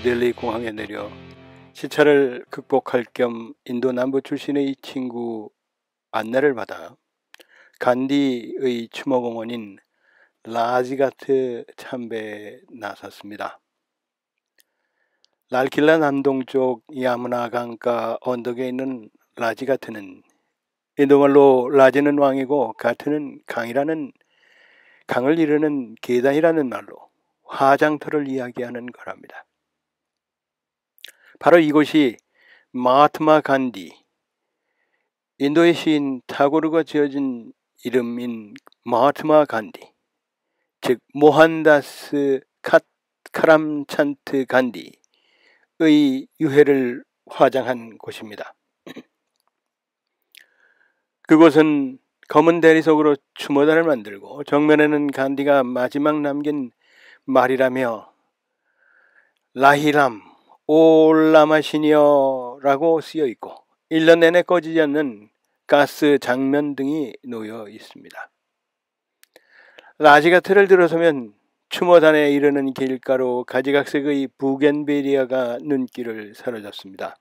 뉴델리 공항에 내려 시차를 극복할 겸 인도 남부 출신의 친구 안내를 받아 간디의 추모공원인 라지가트 참배에 나섰습니다. 랄킬라 남동쪽 야무나 강가 언덕에 있는 라지가트는 인도말로 라지는 왕이고 가트는 강이라는 강을 이르는 계단이라는 말로 화장터를 이야기하는 거랍니다. 바로 이곳이 마하트마 간디, 인도의 시인 타고르가 지어진 이름인 마하트마 간디, 즉 모한다스 카람찬트 간디의 유해를 화장한 곳입니다. 그곳은 검은 대리석으로 추모단을 만들고 정면에는 간디가 마지막 남긴 말이라며 라히람 올라마시니어 라고 쓰여 있고 1년 내내 꺼지지 않는 가스 장면 등이 놓여 있습니다. 라지가트를 들어서면 추모단에 이르는 길가로 가지각색의 부겐베리아가 눈길을 사로잡습니다.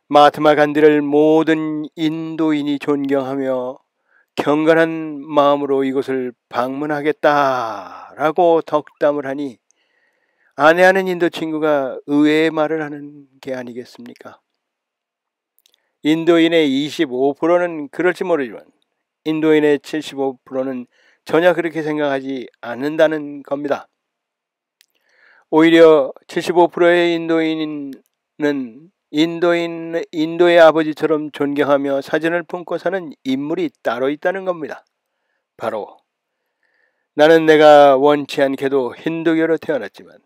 마하트마 간디를 모든 인도인이 존경하며 경건한 마음으로 이곳을 방문하겠다라고 덕담을 하니 아내하는 인도 친구가 의외의 말을 하는 게 아니겠습니까? 인도인의 25%는 그럴지 모르지만 인도인의 75%는 전혀 그렇게 생각하지 않는다는 겁니다. 오히려 75%의 인도인은 인도의 아버지처럼 존경하며 사진을 품고 사는 인물이 따로 있다는 겁니다. 바로 나는 내가 원치 않게도 힌두교로 태어났지만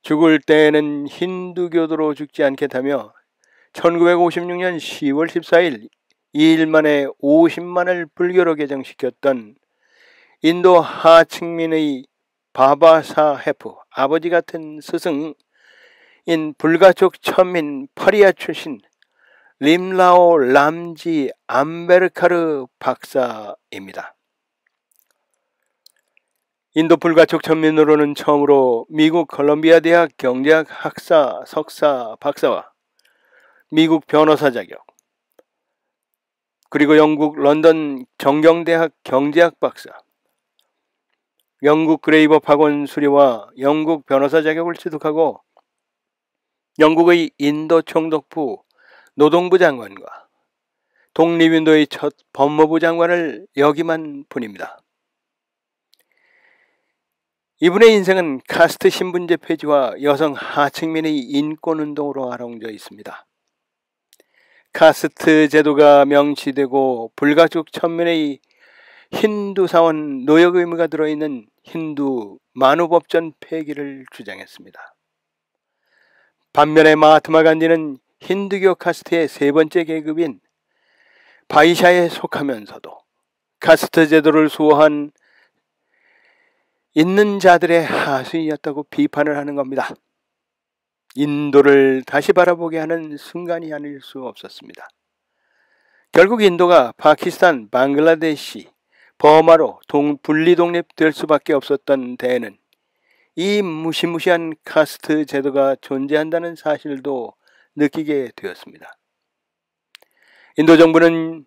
죽을 때에는 힌두교도로 죽지 않겠다며 1956년 10월 14일 2일 만에 50만을 불교로 개정시켰던 인도 하층민의 바바사헤프 아버지 같은 스승인 불가촉 천민 파리아 출신 림라오 람지 암베르카르 박사입니다. 인도 불가촉 천민으로는 처음으로 미국 컬럼비아 대학 경제학 학사, 석사, 박사와 미국 변호사 자격, 그리고 영국 런던 정경대학 경제학 박사, 영국 그레이버 학원 수료와 영국 변호사 자격을 취득하고 영국의 인도 총독부 노동부 장관과 독립인도의 첫 법무부 장관을 역임한 분입니다. 이분의 인생은 카스트 신분제 폐지와 여성 하층민의 인권운동으로 아롱져 있습니다. 카스트 제도가 명시되고 불가촉 천민의 힌두 사원 노역 의무가 들어있는 힌두 만우법전 폐기를 주장했습니다. 반면에 마하트마 간디는 힌두교 카스트의 세 번째 계급인 바이샤에 속하면서도 카스트 제도를 수호한 있는 자들의 하수인이었다고 비판을 하는 겁니다. 인도를 다시 바라보게 하는 순간이 아닐 수 없었습니다. 결국 인도가 파키스탄, 방글라데시, 버마로 분리 독립될 수밖에 없었던 데에는 이 무시무시한 카스트 제도가 존재한다는 사실도 느끼게 되었습니다. 인도 정부는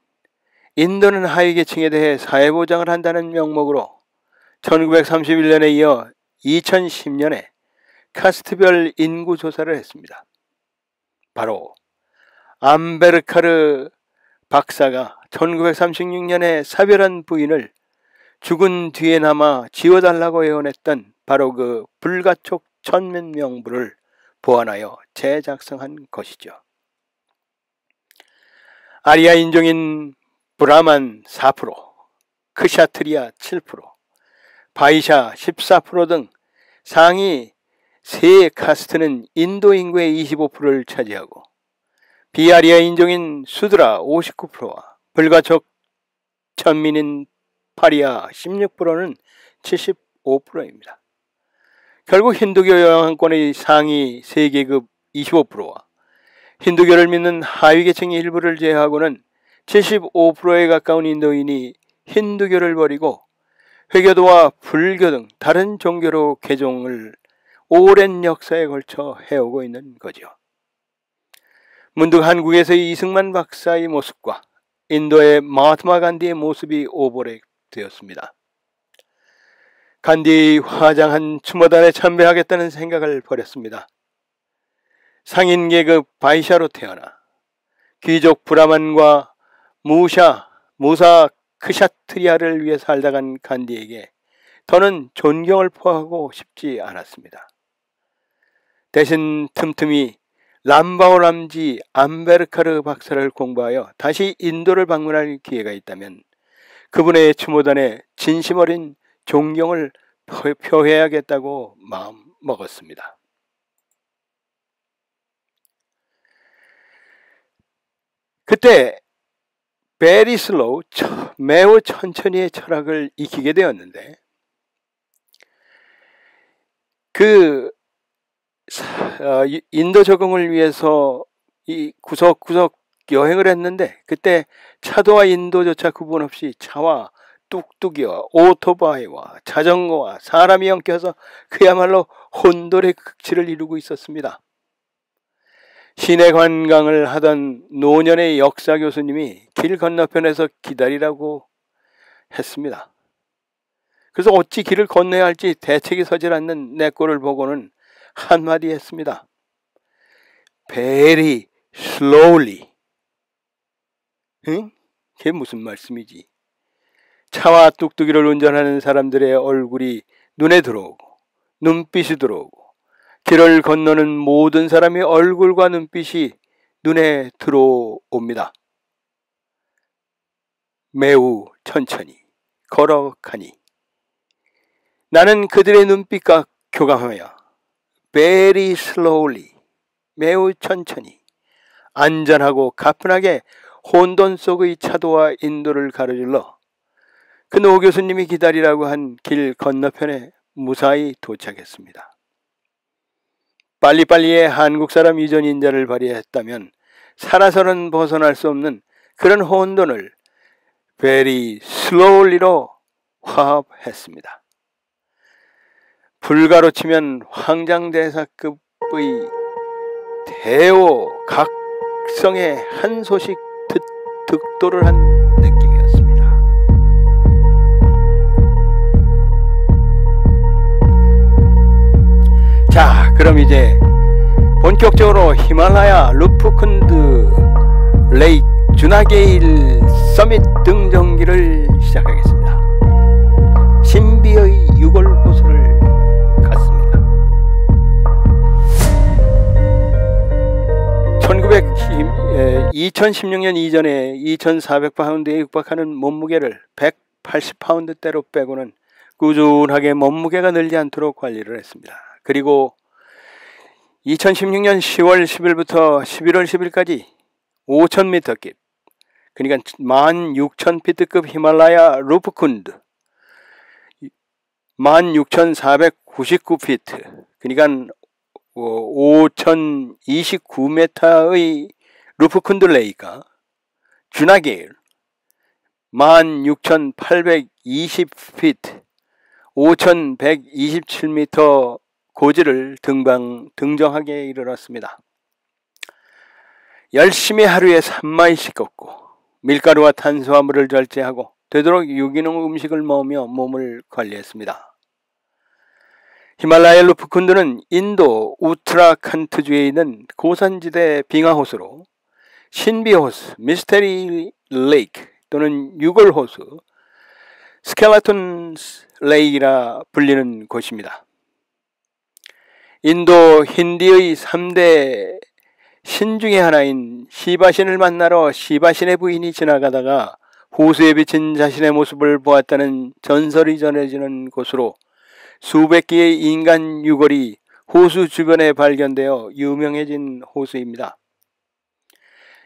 인도는 하위계층에 대해 사회보장을 한다는 명목으로 1931년에 이어 2010년에 카스트별 인구조사를 했습니다. 바로 암베르카르 박사가 1936년에 사별한 부인을 죽은 뒤에나마 지워달라고 애원했던 바로 그 불가촉 천민 명부를 보완하여 재작성한 것이죠. 아리아 인종인 브라만 4%, 크샤트리아 7%, 바이샤 14% 등 상위 세 카스트는 인도 인구의 25%를 차지하고 비아리아 인종인 수드라 59%와 불가촉 천민인 파리아 16%는 75%입니다. 결국 힌두교 영향권의 상위 세계급 25%와 힌두교를 믿는 하위계층의 일부를 제외하고는 75%에 가까운 인도인이 힌두교를 버리고 회교도와 불교 등 다른 종교로 개종을 오랜 역사에 걸쳐 해오고 있는 거죠. 문득 한국에서의 이승만 박사의 모습과 인도의 마하트마 간디의 모습이 오버랩 되었습니다. 간디의 화장한 추모단에 참배하겠다는 생각을 버렸습니다. 상인 계급 바이샤로 태어나 귀족 브라만과 무사 크샤트리아를 위해 살다간 간디에게 더는 존경을 표하고 싶지 않았습니다. 대신 틈틈이 람바오람지 암베르카르 박사를 공부하여 다시 인도를 방문할 기회가 있다면 그분의 추모단에 진심 어린 존경을 표해야겠다고 마음 먹었습니다. 그때 베리 슬로우, 매우 천천히의 철학을 익히게 되었는데 인도 적응을 위해서 이 구석구석 여행을 했는데 그때 차도와 인도조차 구분 없이 차와 뚝뚝이와 오토바이와 자전거와 사람이 엉켜서 그야말로 혼돈의 극치를 이루고 있었습니다. 시내 관광을 하던 노년의 역사 교수님이 길 건너편에서 기다리라고 했습니다. 그래서 어찌 길을 건너야 할지 대책이 서질 않는 내 꼴을 보고는 한마디 했습니다. Very slowly. 응? 그게 무슨 말씀이지? 차와 뚝뚝이를 운전하는 사람들의 얼굴이 눈에 들어오고 눈빛이 들어오고 길을 건너는 모든 사람의 얼굴과 눈빛이 눈에 들어옵니다. 매우 천천히 걸어가니 나는 그들의 눈빛과 교감하며 very slowly, 매우 천천히 안전하고 가뿐하게 혼돈 속의 차도와 인도를 가로질러 그 노 교수님이 기다리라고 한 길 건너편에 무사히 도착했습니다. 빨리빨리의 한국 사람 유전인자를 발휘했다면 살아서는 벗어날 수 없는 그런 혼돈을 very slowly로 화합했습니다. 불가로 치면 황장대사급의 대오 각성의 한 소식 득도를 한 느낌이었습니다. 자, 그럼 이제 본격적으로 히말라야 루프쿤드 레이크 주나게일 서밋 등정기를 시작하겠습니다. 신비의 6월 호수를 갔습니다. 2016년 이전에 2400파운드에 육박하는 몸무게를 180파운드대로 빼고는 꾸준하게 몸무게가 늘지 않도록 관리를 했습니다. 그리고 2016년 10월 10일부터 11월 10일까지 5000m 급, 그러니까 16,000피트급 히말라야 루프쿤드 16,499피트, 그러니까 5,029m의 루프쿤드 레이크가 주나게일 16,820피트 5,127m 고지를 등정하게 이르렀습니다. 열심히 하루에 3마일씩 걷고 밀가루와 탄수화물을 절제하고 되도록 유기농 음식을 먹으며 몸을 관리했습니다. 히말라야 루프쿤드는 인도 우트라칸트주에 있는 고산지대 빙하호수로 신비호수, 미스테리 레이크 또는 6월 호수, 스켈레톤 레이크라 불리는 곳입니다. 인도 힌디의 3대 신 중의 하나인 시바신을 만나러 시바신의 부인이 지나가다가 호수에 비친 자신의 모습을 보았다는 전설이 전해지는 곳으로 수백 개의 인간 유골이 호수 주변에 발견되어 유명해진 호수입니다.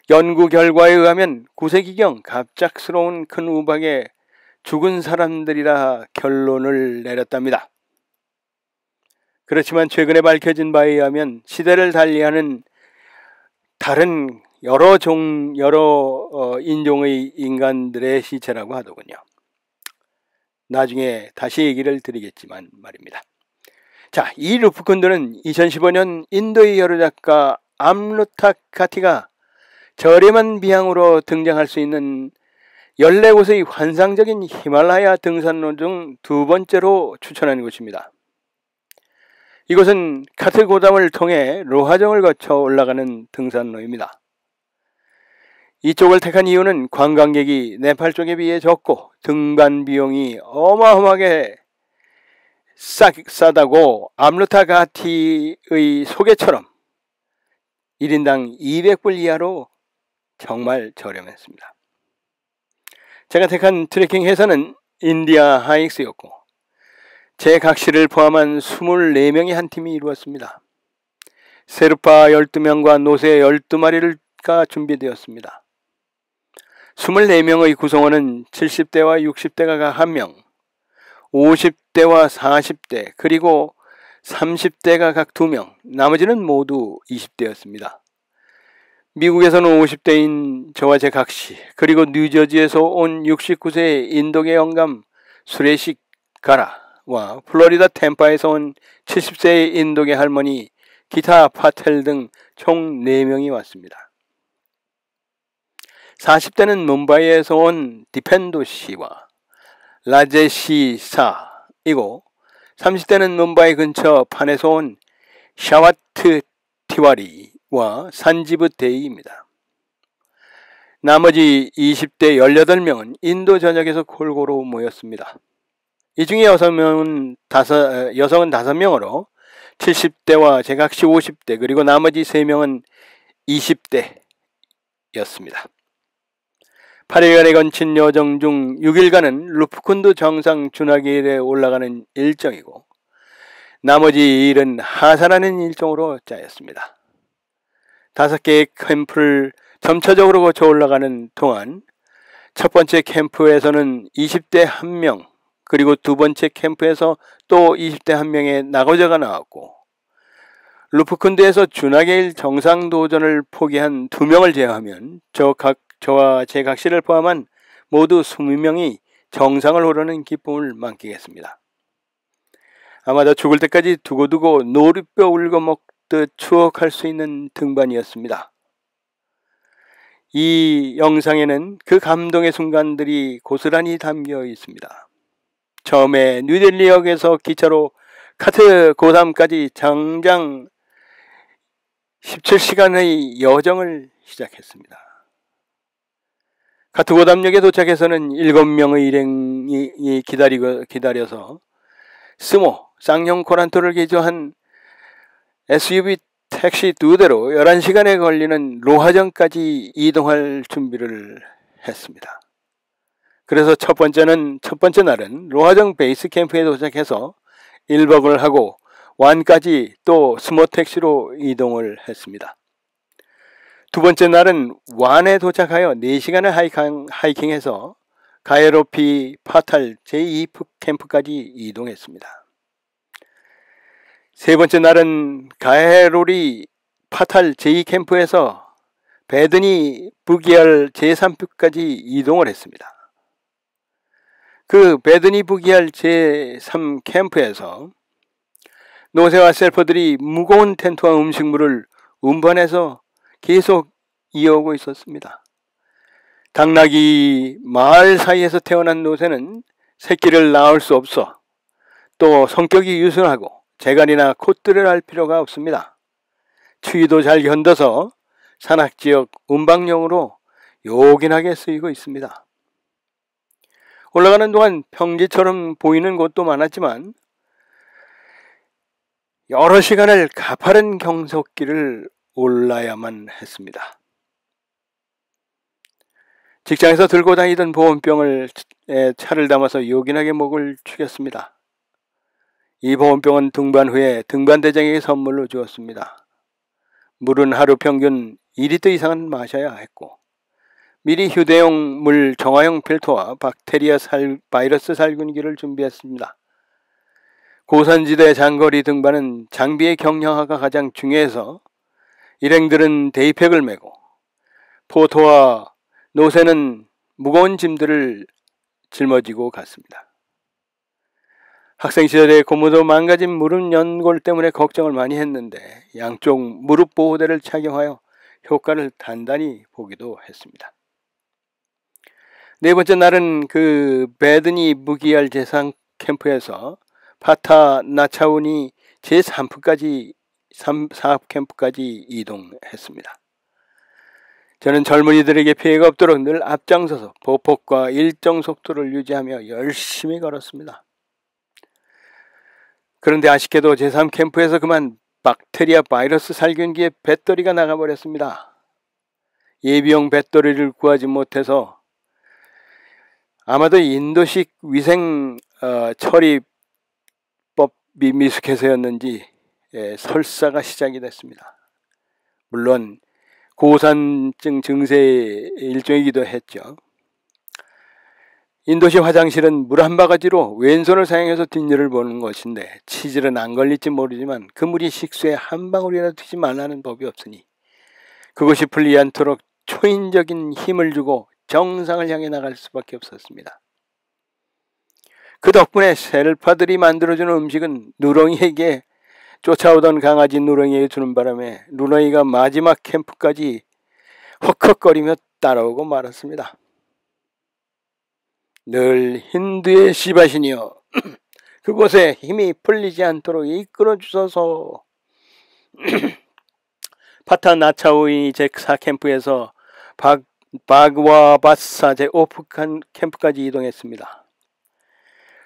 연구 결과에 의하면 9세기경 갑작스러운 큰 우박에 죽은 사람들이라 결론을 내렸답니다. 그렇지만 최근에 밝혀진 바에 의하면 시대를 달리하는 다른 여러 인종의 인간들의 시체라고 하더군요. 나중에 다시 얘기를 드리겠지만 말입니다. 자, 이 루프쿤드는 2015년 인도의 여러 작가 암루타 카티가 저렴한 비용으로 등장할 수 있는 14곳의 환상적인 히말라야 등산로 중 두 번째로 추천하는 곳입니다. 이곳은 카트고담을 통해 로하정을 거쳐 올라가는 등산로입니다. 이쪽을 택한 이유는 관광객이 네팔 쪽에 비해 적고 등반 비용이 어마어마하게 싸다고 암루타 가티의 소개처럼 1인당 200불 이하로 정말 저렴했습니다. 제가 택한 트레킹 회사는 인디아 하이익스였고 제 각시를 포함한 24명의 한 팀이 이루었습니다. 세르파 12명과 노새 12마리가 준비되었습니다. 24명의 구성원은 70대와 60대가 각 1명, 50대와 40대, 그리고 30대가 각 2명, 나머지는 모두 20대였습니다. 미국에서는 50대인 저와 제 각시, 그리고 뉴저지에서 온 69세의 인도계 영감 수레식 가라와 플로리다 템파에서 온 70세의 인도계 할머니 기타 파텔 등 총 4명이 왔습니다. 40대는 뭄바이에서 온 디펜도 씨와 라제시 사이고 30대는 뭄바이 근처 판에서 온 샤와트 티와리와 산지브 데이입니다. 나머지 20대 18명은 인도 전역에서 골고루 모였습니다. 이 중에 여성은 5명으로 70대와 제각시 50대, 그리고 나머지 3명은 20대였습니다. 8일간에 걸친 여정 중 6일간은 루프쿤드 정상 준하길에 올라가는 일정이고 나머지 일은 하산하는 일정으로 짜였습니다. 5개의 캠프를 점차적으로 거쳐 올라가는 동안 첫 번째 캠프에서는 20대 1명, 그리고 두 번째 캠프에서 또 20대 1명의 낙오자가 나왔고 루프쿤드에서 준하길 정상 도전을 포기한 2명을 제외하면 저와 제 각시를 포함한 모두 20명이 정상을 오르는 기쁨을 만끽했습니다. 아마도 죽을 때까지 두고두고 노루뼈 울거먹듯 추억할 수 있는 등반이었습니다. 이 영상에는 그 감동의 순간들이 고스란히 담겨 있습니다. 처음에 뉴델리역에서 기차로 카트고담까지 장장 17시간의 여정을 시작했습니다. 카트고담역에 도착해서는 7명의 일행이 기다려서 스모, 쌍용 코란토를 개조한 SUV 택시 2대로 11시간에 걸리는 로하정까지 이동할 준비를 했습니다. 그래서 첫 번째 날은 로하정 베이스 캠프에 도착해서 1박을 하고 완까지 또 스모 택시로 이동을 했습니다. 두 번째 날은 완에 도착하여 4시간을 하이킹해서 가에로피 파탈 제2 캠프까지 이동했습니다. 세 번째 날은 가에로리 파탈 제2 캠프에서 베드니 부기알 제3표까지 이동을 했습니다. 그 베드니 부기알 제3 캠프에서 노새와 셀퍼들이 무거운 텐트와 음식물을 운반해서 계속 이어오고 있었습니다. 당나귀 마을 사이에서 태어난 노새는 새끼를 낳을 수 없어 또 성격이 유순하고 재갈이나 콧들을 할 필요가 없습니다. 추위도 잘 견뎌서 산악지역 운방용으로 요긴하게 쓰이고 있습니다. 올라가는 동안 평지처럼 보이는 곳도 많았지만 여러 시간을 가파른 경석길을 올라야만 했습니다. 직장에서 들고 다니던 보온병에 차를 담아서 요긴하게 목을 축였습니다. 이 보온병은 등반 후에 등반대장에게 선물로 주었습니다. 물은 하루 평균 2리터 이상은 마셔야 했고 미리 휴대용 물 정화용 필터와 박테리아 바이러스 살균기를 준비했습니다. 고산지대 장거리 등반은 장비의 경량화가 가장 중요해서 일행들은 데이팩을 메고 포토와 노새는 무거운 짐들을 짊어지고 갔습니다. 학생 시절에 고무도 망가진 무릎 연골 때문에 걱정을 많이 했는데 양쪽 무릎 보호대를 착용하여 효과를 단단히 보기도 했습니다. 네 번째 날은 그 베드니 무기열 제3 캠프에서 파타 나차운이 제3사업 캠프까지 이동했습니다. 저는 젊은이들에게 피해가 없도록 늘 앞장서서 보폭과 일정 속도를 유지하며 열심히 걸었습니다. 그런데 아쉽게도 제3 캠프에서 그만 박테리아 바이러스 살균기에 배터리가 나가버렸습니다. 예비용 배터리를 구하지 못해서 아마도 인도식 위생 처리법이 미숙해서였는지 설사가 시작이 됐습니다. 물론 고산증 증세의 일종이기도 했죠. 인도식 화장실은 물 한 바가지로 왼손을 사용해서 뒷일을 보는 것인데 치질은 안 걸릴지 모르지만 그 물이 식수에 한 방울이라도 튀지 말라는 법이 없으니 그것이 풀리지 않도록 초인적인 힘을 주고 정상을 향해 나갈 수밖에 없었습니다. 그 덕분에 셀파들이 만들어주는 음식은 누렁이에게 쫓아오던 강아지 누렁이에게 주는 바람에 누렁이가 마지막 캠프까지 헉헉거리며 따라오고 말았습니다. 늘 힌두의 시바신이여 그곳에 힘이 풀리지 않도록 이끌어 주소서. 파타 나차우이 제4 캠프에서 바그와바사 제5 캠프까지 이동했습니다.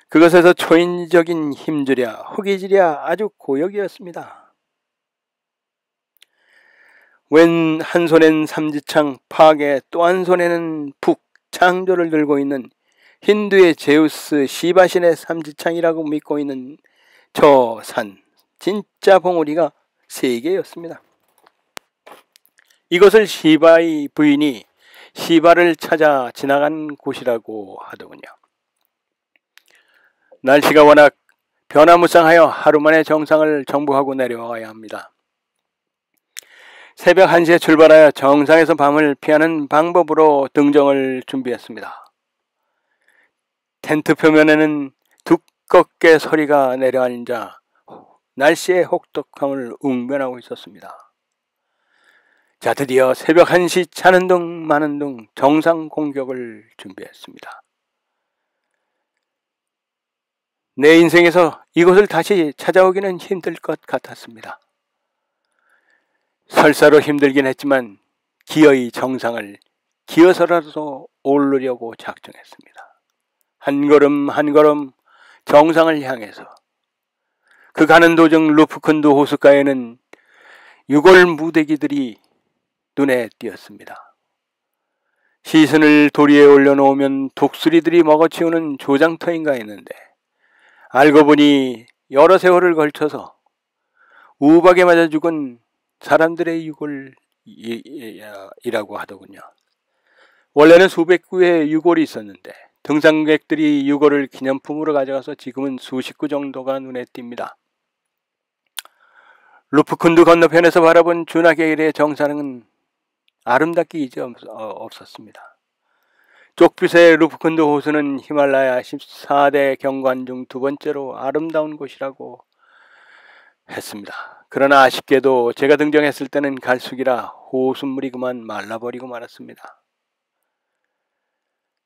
그것에서 초인적인 힘주랴 허기지랴 아주 고역이었습니다. 왼 한 손엔 삼지창 파괴 또 한 손에는 북 창조를 들고 있는 힌두의 제우스 시바신의 삼지창이라고 믿고 있는 저 산 진짜 봉우리가 3개였습니다. 이것을 시바의 부인이 시바를 찾아 지나간 곳이라고 하더군요. 날씨가 워낙 변화무쌍하여 하루 만에 정상을 정복하고 내려와야 합니다. 새벽 1시에 출발하여 정상에서 밤을 피하는 방법으로 등정을 준비했습니다. 텐트 표면에는 두껍게 서리가 내려앉아 날씨의 혹독함을 웅변하고 있었습니다. 자, 드디어 새벽 1시 차는 둥 마는 둥 정상 공격을 준비했습니다. 내 인생에서 이곳을 다시 찾아오기는 힘들 것 같았습니다. 설사로 힘들긴 했지만 기어이 정상을 기어서라도 오르려고 작정했습니다. 한 걸음 한 걸음 정상을 향해서 그 가는 도중 루프쿤두 호숫가에는 유골 무대기들이 눈에 띄었습니다. 시선을 도리에 올려놓으면 독수리들이 먹어치우는 조장터인가 했는데 알고 보니 여러 세월을 걸쳐서 우박에 맞아 죽은 사람들의 유골이라고 하더군요. 원래는 수백 구의 유골이 있었는데 등산객들이 유골을 기념품으로 가져가서 지금은 수십 구 정도가 눈에 띕니다. 루프쿤두 건너편에서 바라본 주나게일의 정상은 아름답기 이제 없었습니다. 쪽빛의 루프쿤두 호수는 히말라야 14대 경관 중 2번째로 아름다운 곳이라고 했습니다. 그러나 아쉽게도 제가 등정했을 때는 갈수기라 호수물이 그만 말라버리고 말았습니다.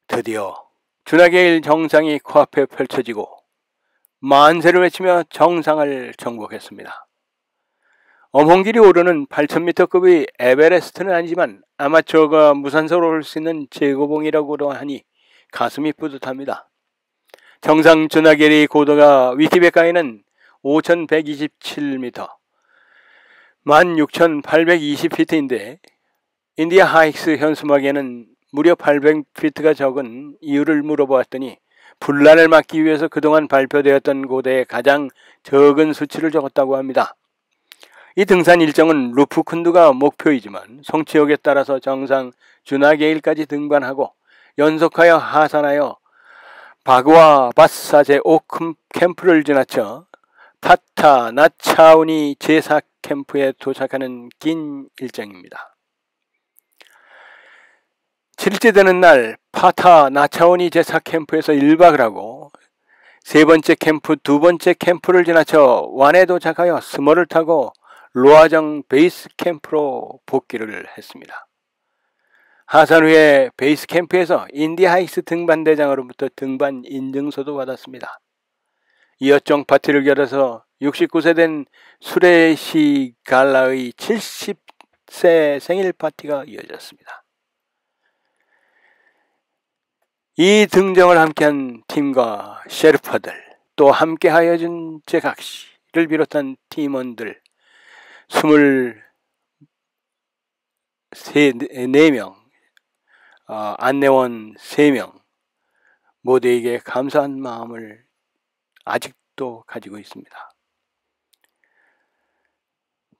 드디어 주나게일 정상이 코앞에 펼쳐지고 만세를 외치며 정상을 정복했습니다. 엄홍길이 오르는 8,000m급의 에베레스트는 아니지만 아마추어가 무산소로 올 수 있는 제고봉이라고 하니 가슴이 뿌듯합니다. 정상 주나게일의 고도가 위키백과에는 5,127m, 16,820피트인데 인디아 하이크스 현수막에는 무려 800피트가 적은 이유를 물어보았더니 분란을 막기 위해서 그동안 발표되었던 고대의 가장 적은 수치를 적었다고 합니다. 이 등산 일정은 루프쿤두가 목표이지만 성취욕에 따라서 정상 주나게일까지 등반하고 연속하여 하산하여 바그와 바사 제5 캠프를 지나쳐 파타 나차우니 제4 캠프에 도착하는 긴 일정입니다. 7일째 되는 날 파타 나차우니 제4 캠프에서 1박을 하고 세 번째 캠프, 두 번째 캠프를 지나쳐 완에 도착하여 스머를 타고 로아정 베이스 캠프로 복귀를 했습니다. 하산 후에 베이스 캠프에서 인디 하이스 등반대장으로부터 등반 인증서도 받았습니다. 이어정 파티를 겨뤄서 69세 된 수레시 갈라의 70세 생일 파티가 이어졌습니다. 이 등정을 함께한 팀과 셰르파들, 또 함께하여 준 제각시를 비롯한 팀원들 24명, 안내원 3명 모두에게 감사한 마음을 아직도 가지고 있습니다.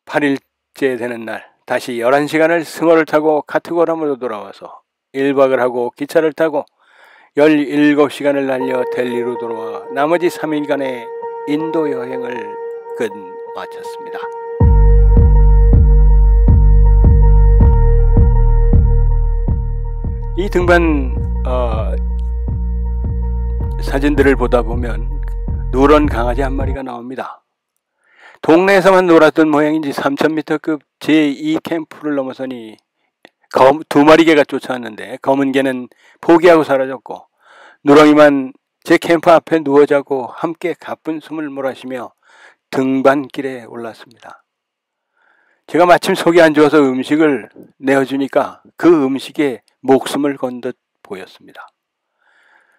8일째 되는 날 다시 11시간을 승어를 타고 카트고람으로 돌아와서 1박을 하고 기차를 타고 17시간을 날려 델리로 돌아와 나머지 3일간의 인도 여행을 끝마쳤습니다. 이 등반 사진들을 보다 보면 누런 강아지 한 마리가 나옵니다. 동네에서만 놀았던 모양인지 3000m급 제2 캠프를 넘어서니 두 마리 개가 쫓아왔는데 검은 개는 포기하고 사라졌고 누렁이만 제 캠프 앞에 누워 자고 함께 가쁜 숨을 몰아쉬며 등반길에 올랐습니다. 제가 마침 속이 안 좋아서 음식을 내어주니까 그 음식에 목숨을 건 듯 보였습니다.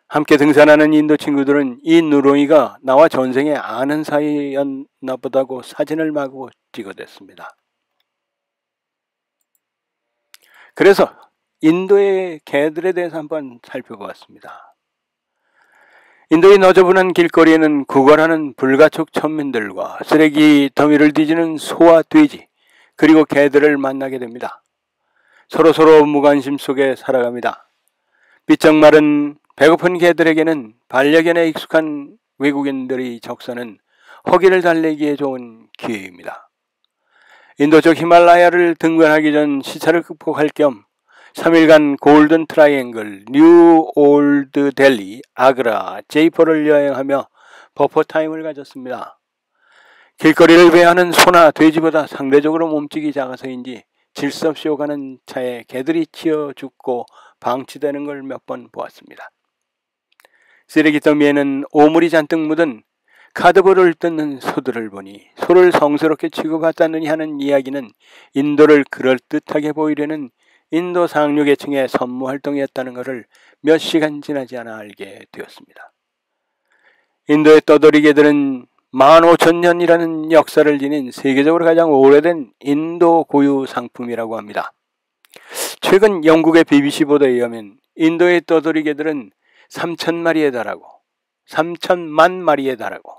함께 등산하는 인도 친구들은 이 누렁이가 나와 전생에 아는 사이였나 보다고 사진을 마구 찍어댔습니다. 그래서 인도의 개들에 대해서 한번 살펴보았습니다. 인도의 너저분한 길거리에는 구걸하는 불가촉 천민들과 쓰레기 더미를 뒤지는 소와 돼지, 그리고 개들을 만나게 됩니다. 서로서로 무관심 속에 살아갑니다. 삐쩍 마른 배고픈 개들에게는 반려견에 익숙한 외국인들의 적선은 허기를 달래기에 좋은 기회입니다. 인도적 히말라야를 등반하기 전 시차를 극복할 겸 3일간 골든 트라이앵글, 뉴 올드 델리, 아그라, 제이포를 여행하며 버퍼 타임을 가졌습니다. 길거리를 배회하는 소나 돼지보다 상대적으로 몸집이 작아서인지 질 수 없이 오가는 차에 개들이 치여 죽고 방치되는 걸 몇 번 보았습니다. 쓰레기 더미에는 오물이 잔뜩 묻은 카드볼을 뜯는 소들을 보니 소를 성스럽게 취급하다느니 하는 이야기는 인도를 그럴듯하게 보이려는 인도 상류계층의 선무활동이었다는 것을 몇 시간 지나지 않아 알게 되었습니다. 인도의 떠돌이 개들은 15,000년이라는 역사를 지닌 세계적으로 가장 오래된 인도 고유 상품이라고 합니다. 최근 영국의 BBC 보도에 의하면 인도의 떠돌이 개들은 3,000마리에 달하고 3,000만 마리에 달하고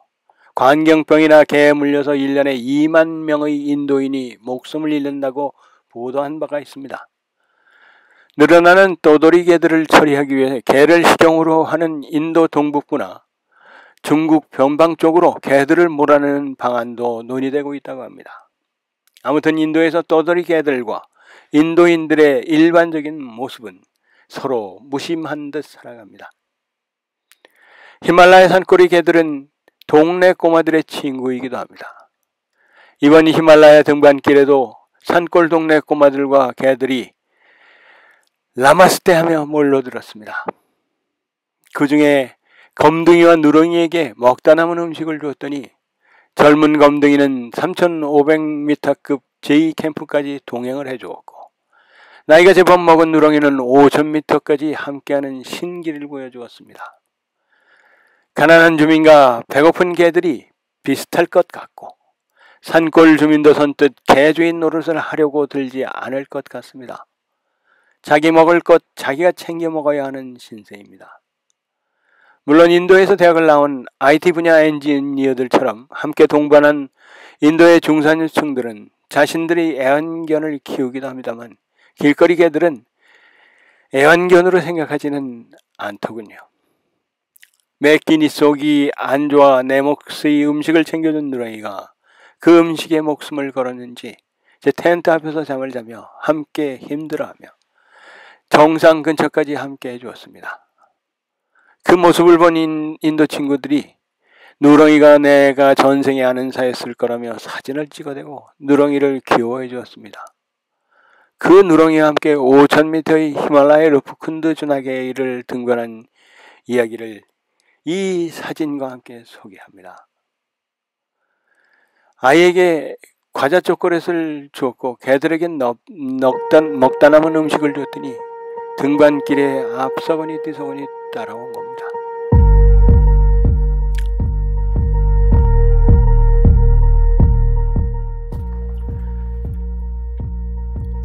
광경병이나 개에 물려서 1년에 2만 명의 인도인이 목숨을 잃는다고 보도한 바가 있습니다. 늘어나는 떠돌이 개들을 처리하기 위해 개를 식용으로 하는 인도 동북부나 중국 변방 쪽으로 개들을 몰아내는 방안도 논의되고 있다고 합니다. 아무튼 인도에서 떠돌이 개들과 인도인들의 일반적인 모습은 서로 무심한 듯 살아갑니다. 히말라야 산골의 개들은 동네 꼬마들의 친구이기도 합니다. 이번 히말라야 등반길에도 산골 동네 꼬마들과 개들이 라마스테 하며 몰려들었습니다. 그 중에 검둥이와 누렁이에게 먹다 남은 음식을 주었더니 젊은 검둥이는 3,500m급 제2캠프까지 동행을 해주었고 나이가 제법 먹은 누렁이는 5,000m까지 함께하는 신기를 보여주었습니다. 가난한 주민과 배고픈 개들이 비슷할 것 같고 산골 주민도 선뜻 개주인 노릇을 하려고 들지 않을 것 같습니다. 자기 먹을 것 자기가 챙겨 먹어야 하는 신세입니다. 물론 인도에서 대학을 나온 IT 분야 엔지니어들처럼 함께 동반한 인도의 중산층들은 자신들이 애완견을 키우기도 합니다만 길거리 개들은 애완견으로 생각하지는 않더군요. 매 끼니 속이 안 좋아 내 몫의 음식을 챙겨준 누렁이가 그 음식에 목숨을 걸었는지 제 텐트 앞에서 잠을 자며 함께 힘들어하며 정상 근처까지 함께 해주었습니다. 그 모습을 본 인도 친구들이 누렁이가 내가 전생에 아는 사였을 거라며 사진을 찍어대고 누렁이를 귀여워해 주었습니다. 그 누렁이와 함께 5,000m의 히말라야 루프쿤드 주나게이를 등반한 이야기를 이 사진과 함께 소개합니다. 아이에게 과자 초콜릿을 주었고 개들에겐 먹다 남은 음식을 줬더니 등반길에 앞서거니 뒤서거니 따라온 겁니다.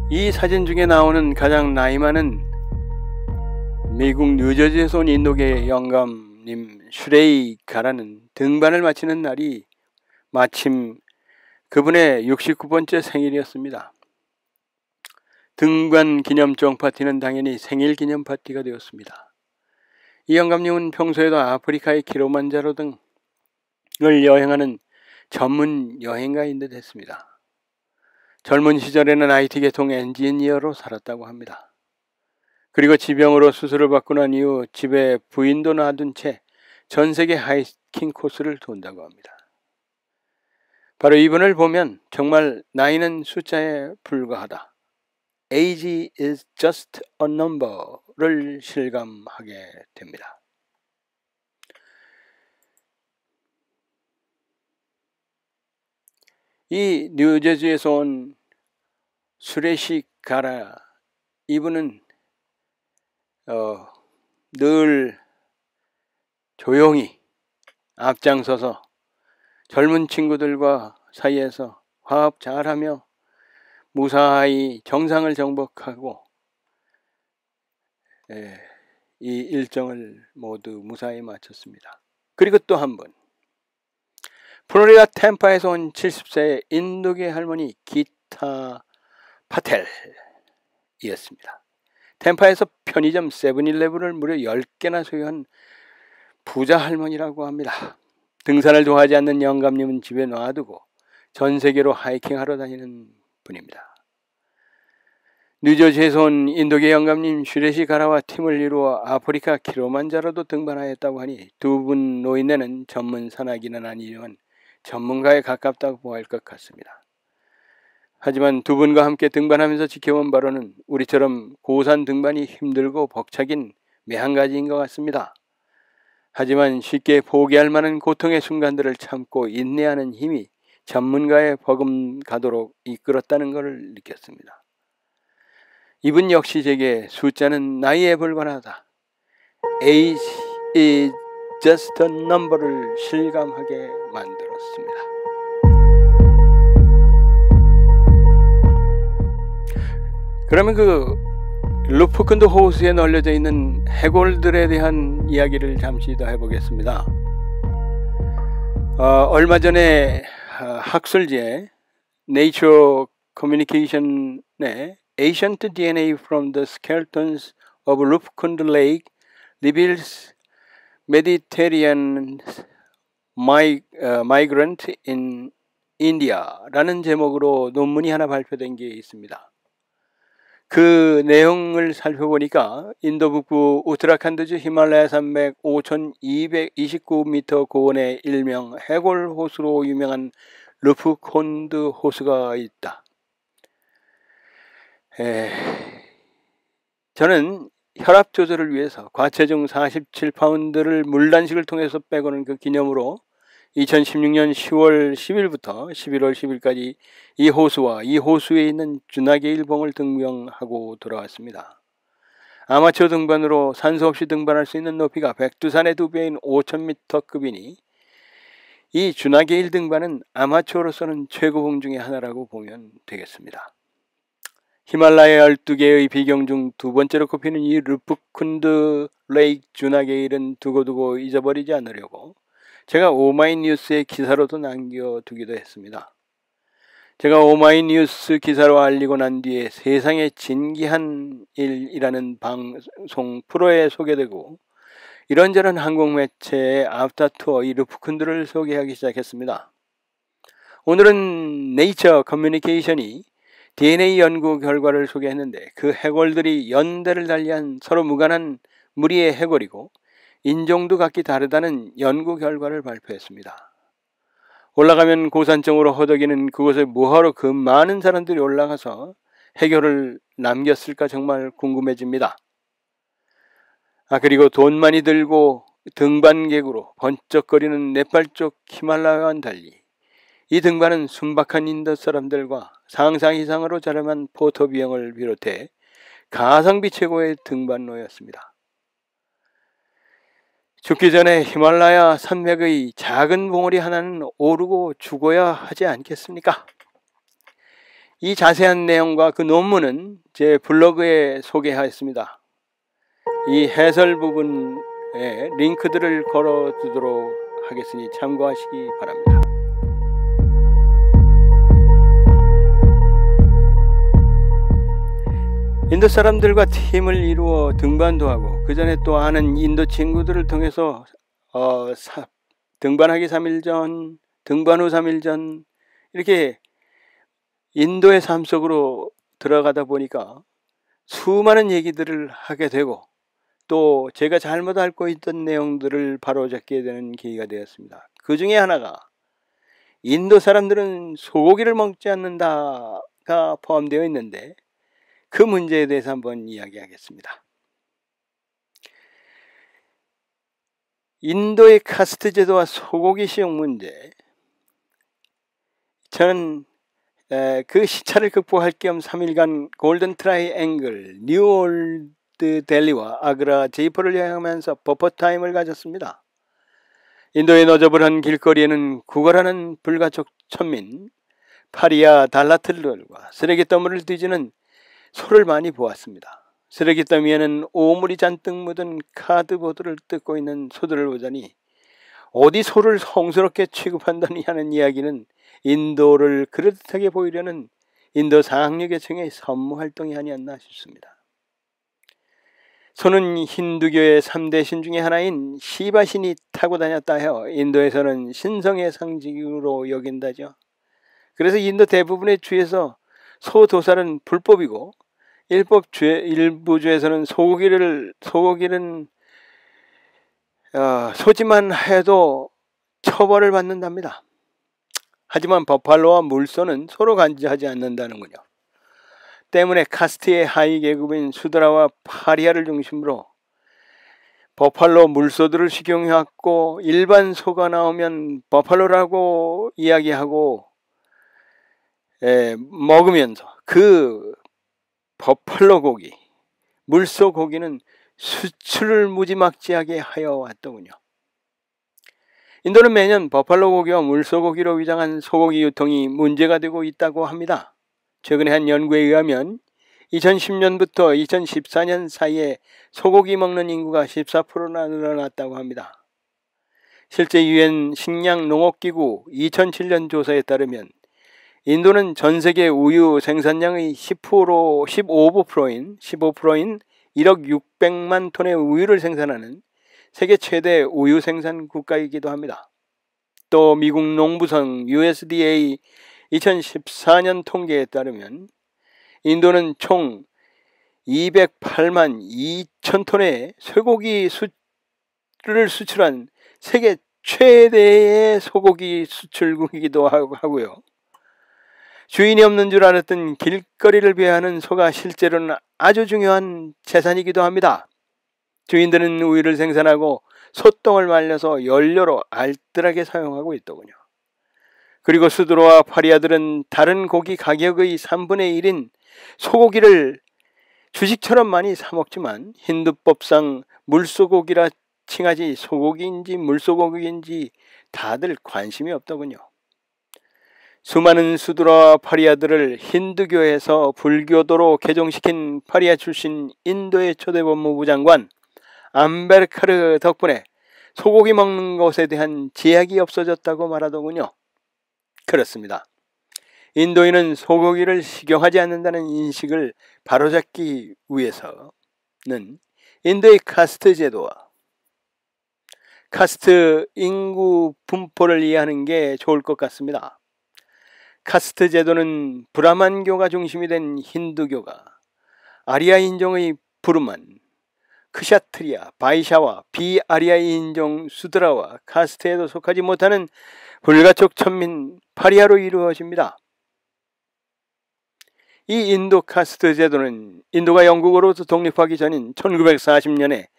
이 사진 중에 나오는 가장 나이 많은 미국 뉴저지에서 온 인도계 영감님 슈레이 가라는 등반을 마치는 날이 마침 그분의 69번째 생일이었습니다. 등반 기념종 파티는 당연히 생일 기념 파티가 되었습니다. 이 영감님은 평소에도 아프리카의 키로만자로 등을 여행하는 전문 여행가인 듯 했습니다. 젊은 시절에는 IT 계통 엔지니어로 살았다고 합니다. 그리고 지병으로 수술을 받고 난 이후 집에 부인도 놔둔 채 전 세계 하이킹 코스를 돈다고 합니다. 바로 이분을 보면 정말 나이는 숫자에 불과하다. Age is just a number를 실감하게 됩니다. 이 뉴저지에서 온 수레시 가라, 이분은 늘 조용히 앞장서서 젊은 친구들과 사이에서 화합 잘하며 무사히 정상을 정복하고 이 일정을 모두 무사히 마쳤습니다. 그리고 또 한 분, 플로리다 템파에서 온 70세의 인도계 할머니 기타 파텔이었습니다. 템파에서 편의점 세븐일레븐을 무려 10개나 소유한 부자 할머니라고 합니다. 등산을 좋아하지 않는 영감님은 집에 놔두고 전 세계로 하이킹하러 다니는 분입니다. 뉴저지에서 온 인도계 영감님 슈레시 가라와 팀을 이루어 아프리카 키로만자로도 등반하였다고 하니 두 분 노인네는 전문 산악인은 아니지만 전문가에 가깝다고 보아야 할 것 같습니다. 하지만 두 분과 함께 등반하면서 지켜본 바로는 우리처럼 고산 등반이 힘들고 벅차긴 매한가지인 것 같습니다. 하지만 쉽게 포기할 만한 고통의 순간들을 참고 인내하는 힘이 전문가의 버금가도록 이끌었다는 것을 느꼈습니다. 이분 역시 제게 숫자는 나이에 불과하다. Age is just a number를 실감하게 만들었습니다. 그러면 그 루프쿤드 호수에 널려져 있는 해골들에 대한 이야기를 잠시 더 해보겠습니다. 얼마 전에 학술지에 Nature Communication에 Ancient DNA from the skeletons of Lufkund Lake reveals Mediterranean migrant in India 라는 제목으로 논문이 하나 발표된 게 있습니다. 그 내용을 살펴보니까 인도 북부 우트라칸드주 히말라야 산맥 5,229m 고원의 일명 해골 호수로 유명한 루프콘드 호수가 있다. 저는 혈압 조절을 위해서 과체중 47파운드를 물단식을 통해서 빼고는 그 기념으로 2016년 10월 10일부터 11월 10일까지 이 호수와 이 호수에 있는 주나게일봉을 등반하고 돌아왔습니다. 아마추어 등반으로 산소 없이 등반할 수 있는 높이가 백두산의 2배인 5,000m급이니 이 주나게일 등반은 아마추어로서는 최고봉 중에 하나라고 보면 되겠습니다. 히말라야 12개의 비경 중 두 번째로 꼽히는 이 루프쿤드 레이크 주나게일은 두고두고 잊어버리지 않으려고 제가 오마이뉴스의 기사로도 남겨두기도 했습니다. 제가 오마이뉴스 기사로 알리고 난 뒤에 세상의 진기한 일이라는 방송 프로에 소개되고 이런저런 항공 매체의 아프터투어 이 루프쿤드를 소개하기 시작했습니다. 오늘은 네이처 커뮤니케이션이 DNA 연구 결과를 소개했는데 그 해골들이 연대를 달리한 서로 무관한 무리의 해골이고 인종도 각기 다르다는 연구 결과를 발표했습니다. 올라가면 고산증으로 허덕이는 그곳에 뭐하러 그 많은 사람들이 올라가서 해결을 남겼을까 정말 궁금해집니다. 그리고 돈 많이 들고 등반객으로 번쩍거리는 네팔 쪽 히말라야와는 달리 이 등반은 순박한 인도 사람들과 상상 이상으로 저렴한 포터 비용을 비롯해 가성비 최고의 등반로였습니다. 죽기 전에 히말라야 산맥의 작은 봉우리 하나는 오르고 죽어야 하지 않겠습니까? 이 자세한 내용과 그 논문은 제 블로그에 소개하였습니다. 이 해설 부분에 링크들을 걸어두도록 하겠으니 참고하시기 바랍니다. 인도 사람들과 팀을 이루어 등반도 하고 그 전에 또 아는 인도 친구들을 통해서 등반하기 3일 전, 등반 후 3일 전 이렇게 인도의 삶 속으로 들어가다 보니까 수많은 얘기들을 하게 되고 또 제가 잘못 알고 있던 내용들을 바로잡게 되는 계기가 되었습니다. 그 중에 하나가 인도 사람들은 소고기를 먹지 않는다가 포함되어 있는데 그 문제에 대해서 한번 이야기하겠습니다. 인도의 카스트 제도와 소고기 시용 문제, 저는 그 시차를 극복할 겸 3일간 골든 트라이앵글, 뉴올드 델리와 아그라, 제이포를 여행하면서 버퍼타임을 가졌습니다. 인도의 너저분한 길거리에는 구걸하는 불가촉 천민, 파리야 달라틀들과 쓰레기 더미를 뒤지는 소를 많이 보았습니다. 쓰레기 더미에는 오물이 잔뜩 묻은 카드보드를 뜯고 있는 소들을 보자니 어디 소를 성스럽게 취급한다니 하는 이야기는 인도를 그럴듯하게 보이려는 인도 상류계층의 선무활동이 아니었나 싶습니다. 소는 힌두교의 3대 신 중에 하나인 시바신이 타고 다녔다 해요. 인도에서는 신성의 상징으로 여긴다죠. 그래서 인도 대부분의 주에서 소 도살은 불법이고 일부 주에서는 소고기는 소지만 해도 처벌을 받는답니다. 하지만 버팔로와 물소는 서로 간지하지 않는다는군요. 때문에 카스트의 하위 계급인 수드라와 파리아를 중심으로 버팔로 물소들을 식용해왔고 일반 소가 나오면 버팔로라고 이야기하고 먹으면서 그 버팔로 고기, 물소 고기는 수출을 무지막지하게 하여 왔더군요. 인도는 매년 버팔로 고기와 물소 고기로 위장한 소고기 유통이 문제가 되고 있다고 합니다. 최근에 한 연구에 의하면 2010년부터 2014년 사이에 소고기 먹는 인구가 14%나 늘어났다고 합니다. 실제 유엔 식량농업기구 2007년 조사에 따르면 인도는 전 세계 우유 생산량의 15%인 1억 600만 톤의 우유를 생산하는 세계 최대 우유 생산 국가이기도 합니다. 또 미국 농부성 USDA 2014년 통계에 따르면 인도는 총 208만 2천 톤의 쇠고기 수를 수출한 세계 최대의 소고기 수출국이기도 하고요. 주인이 없는 줄 알았던 길거리를 비하하는 소가 실제로는 아주 중요한 재산이기도 합니다. 주인들은 우유를 생산하고 소똥을 말려서 연료로 알뜰하게 사용하고 있더군요. 그리고 수드로와 파리아들은 다른 고기 가격의 3분의 1인 소고기를 주식처럼 많이 사 먹지만 힌두법상 물소고기라 칭하지 소고기인지 물소고기인지 다들 관심이 없더군요. 수많은 수드라와 파리아들을 힌두교에서 불교도로 개종시킨 파리아 출신 인도의 초대 법무부 장관 암베르카르 덕분에 소고기 먹는 것에 대한 제약이 없어졌다고 말하더군요. 그렇습니다. 인도인은 소고기를 식용하지 않는다는 인식을 바로잡기 위해서는 인도의 카스트 제도와 카스트 인구 분포를 이해하는 게 좋을 것 같습니다. 카스트 제도는 브라만교가 중심이 된 힌두교가 아리아 인종의 부름만 크샤트리아, 바이샤와 비아리아 인종 수드라와 카스트에도 속하지 못하는 불가촉 천민 파리아로 이루어집니다. 이 인도 카스트 제도는 인도가 영국으로부터 독립하기 전인 1940년에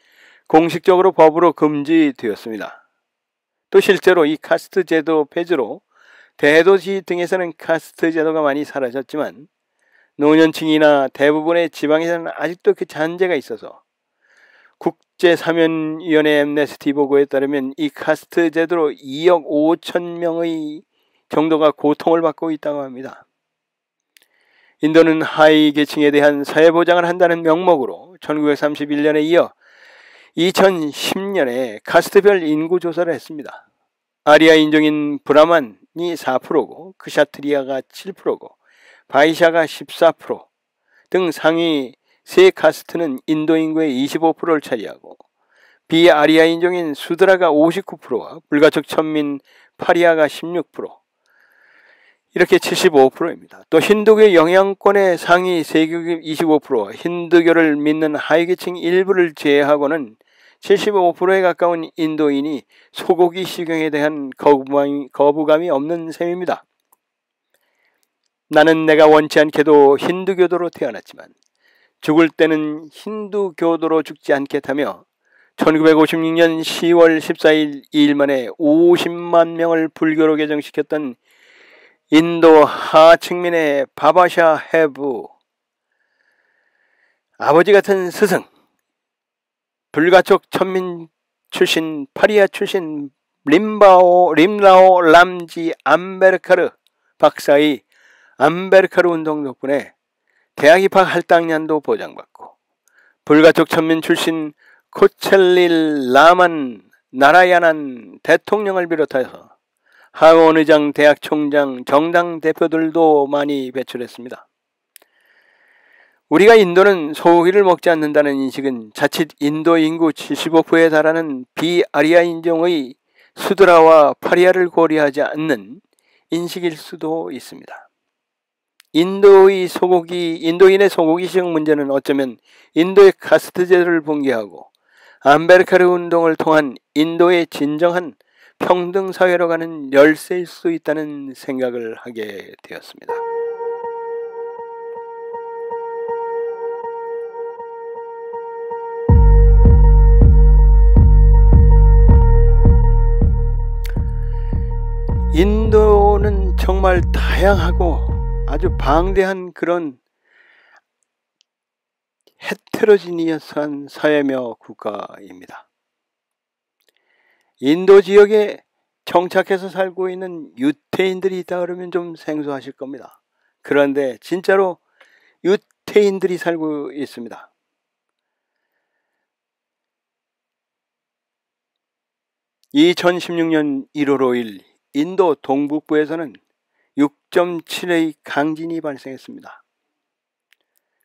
공식적으로 법으로 금지되었습니다. 또 실제로 이 카스트 제도 폐지로 대도시 등에서는 카스트 제도가 많이 사라졌지만 노년층이나 대부분의 지방에서는 아직도 그 잔재가 있어서 국제사면위원회 엠네스티 보고에 따르면 이 카스트 제도로 2억 5천 명의 정도가 고통을 받고 있다고 합니다. 인도는 하위 계층에 대한 사회보장을 한다는 명목으로 1931년에 이어 2010년에 카스트별 인구조사를 했습니다. 아리아 인종인 브라만이 4%고 크샤트리아가 7%고 바이샤가 14% 등 상위 세 카스트는 인도 인구의 25%를 차지하고 비아리아 인종인 수드라가 59%와 불가촉 천민 파리아가 16% 이렇게 75%입니다. 또 힌두교의 영향권의 상위 세계급 25%와 힌두교를 믿는 하위계층 일부를 제외하고는 75%에 가까운 인도인이 소고기 식용에 대한 거부감이 없는 셈입니다. 나는 내가 원치 않게도 힌두교도로 태어났지만 죽을 때는 힌두교도로 죽지 않겠다며 1956년 10월 14일 2일 만에 50만 명을 불교로 개정시켰던 인도 하층민의 바바샤 헤브, 아버지 같은 스승, 불가촉 천민 출신 파리아 출신 림라오 람지 암베르카르 박사의 암베르카르 운동 덕분에 대학 입학 할당량도 보장받고 불가촉 천민 출신 코첼릴 라만 나라야난 대통령을 비롯해서 하원의장, 대학 총장, 정당 대표들도 많이 배출했습니다. 우리가 인도는 소고기를 먹지 않는다는 인식은 자칫 인도 인구 75%에 달하는 비아리아 인종의 수드라와 파리아를 고려하지 않는 인식일 수도 있습니다. 인도인의 소고기 식용 문제는 어쩌면 인도의 카스트 제도를 붕괴하고 암베르카르 운동을 통한 인도의 진정한 평등 사회로 가는 열쇠일 수 있다는 생각을 하게 되었습니다. 인도는 정말 다양하고 아주 방대한 그런 헤테로지니어스한 사회며 국가입니다. 인도 지역에 정착해서 살고 있는 유태인들이 있다 그러면 좀 생소하실 겁니다. 그런데 진짜로 유태인들이 살고 있습니다. (2016년 1월 5일) 인도 동북부에서는 6.7의 강진이 발생했습니다.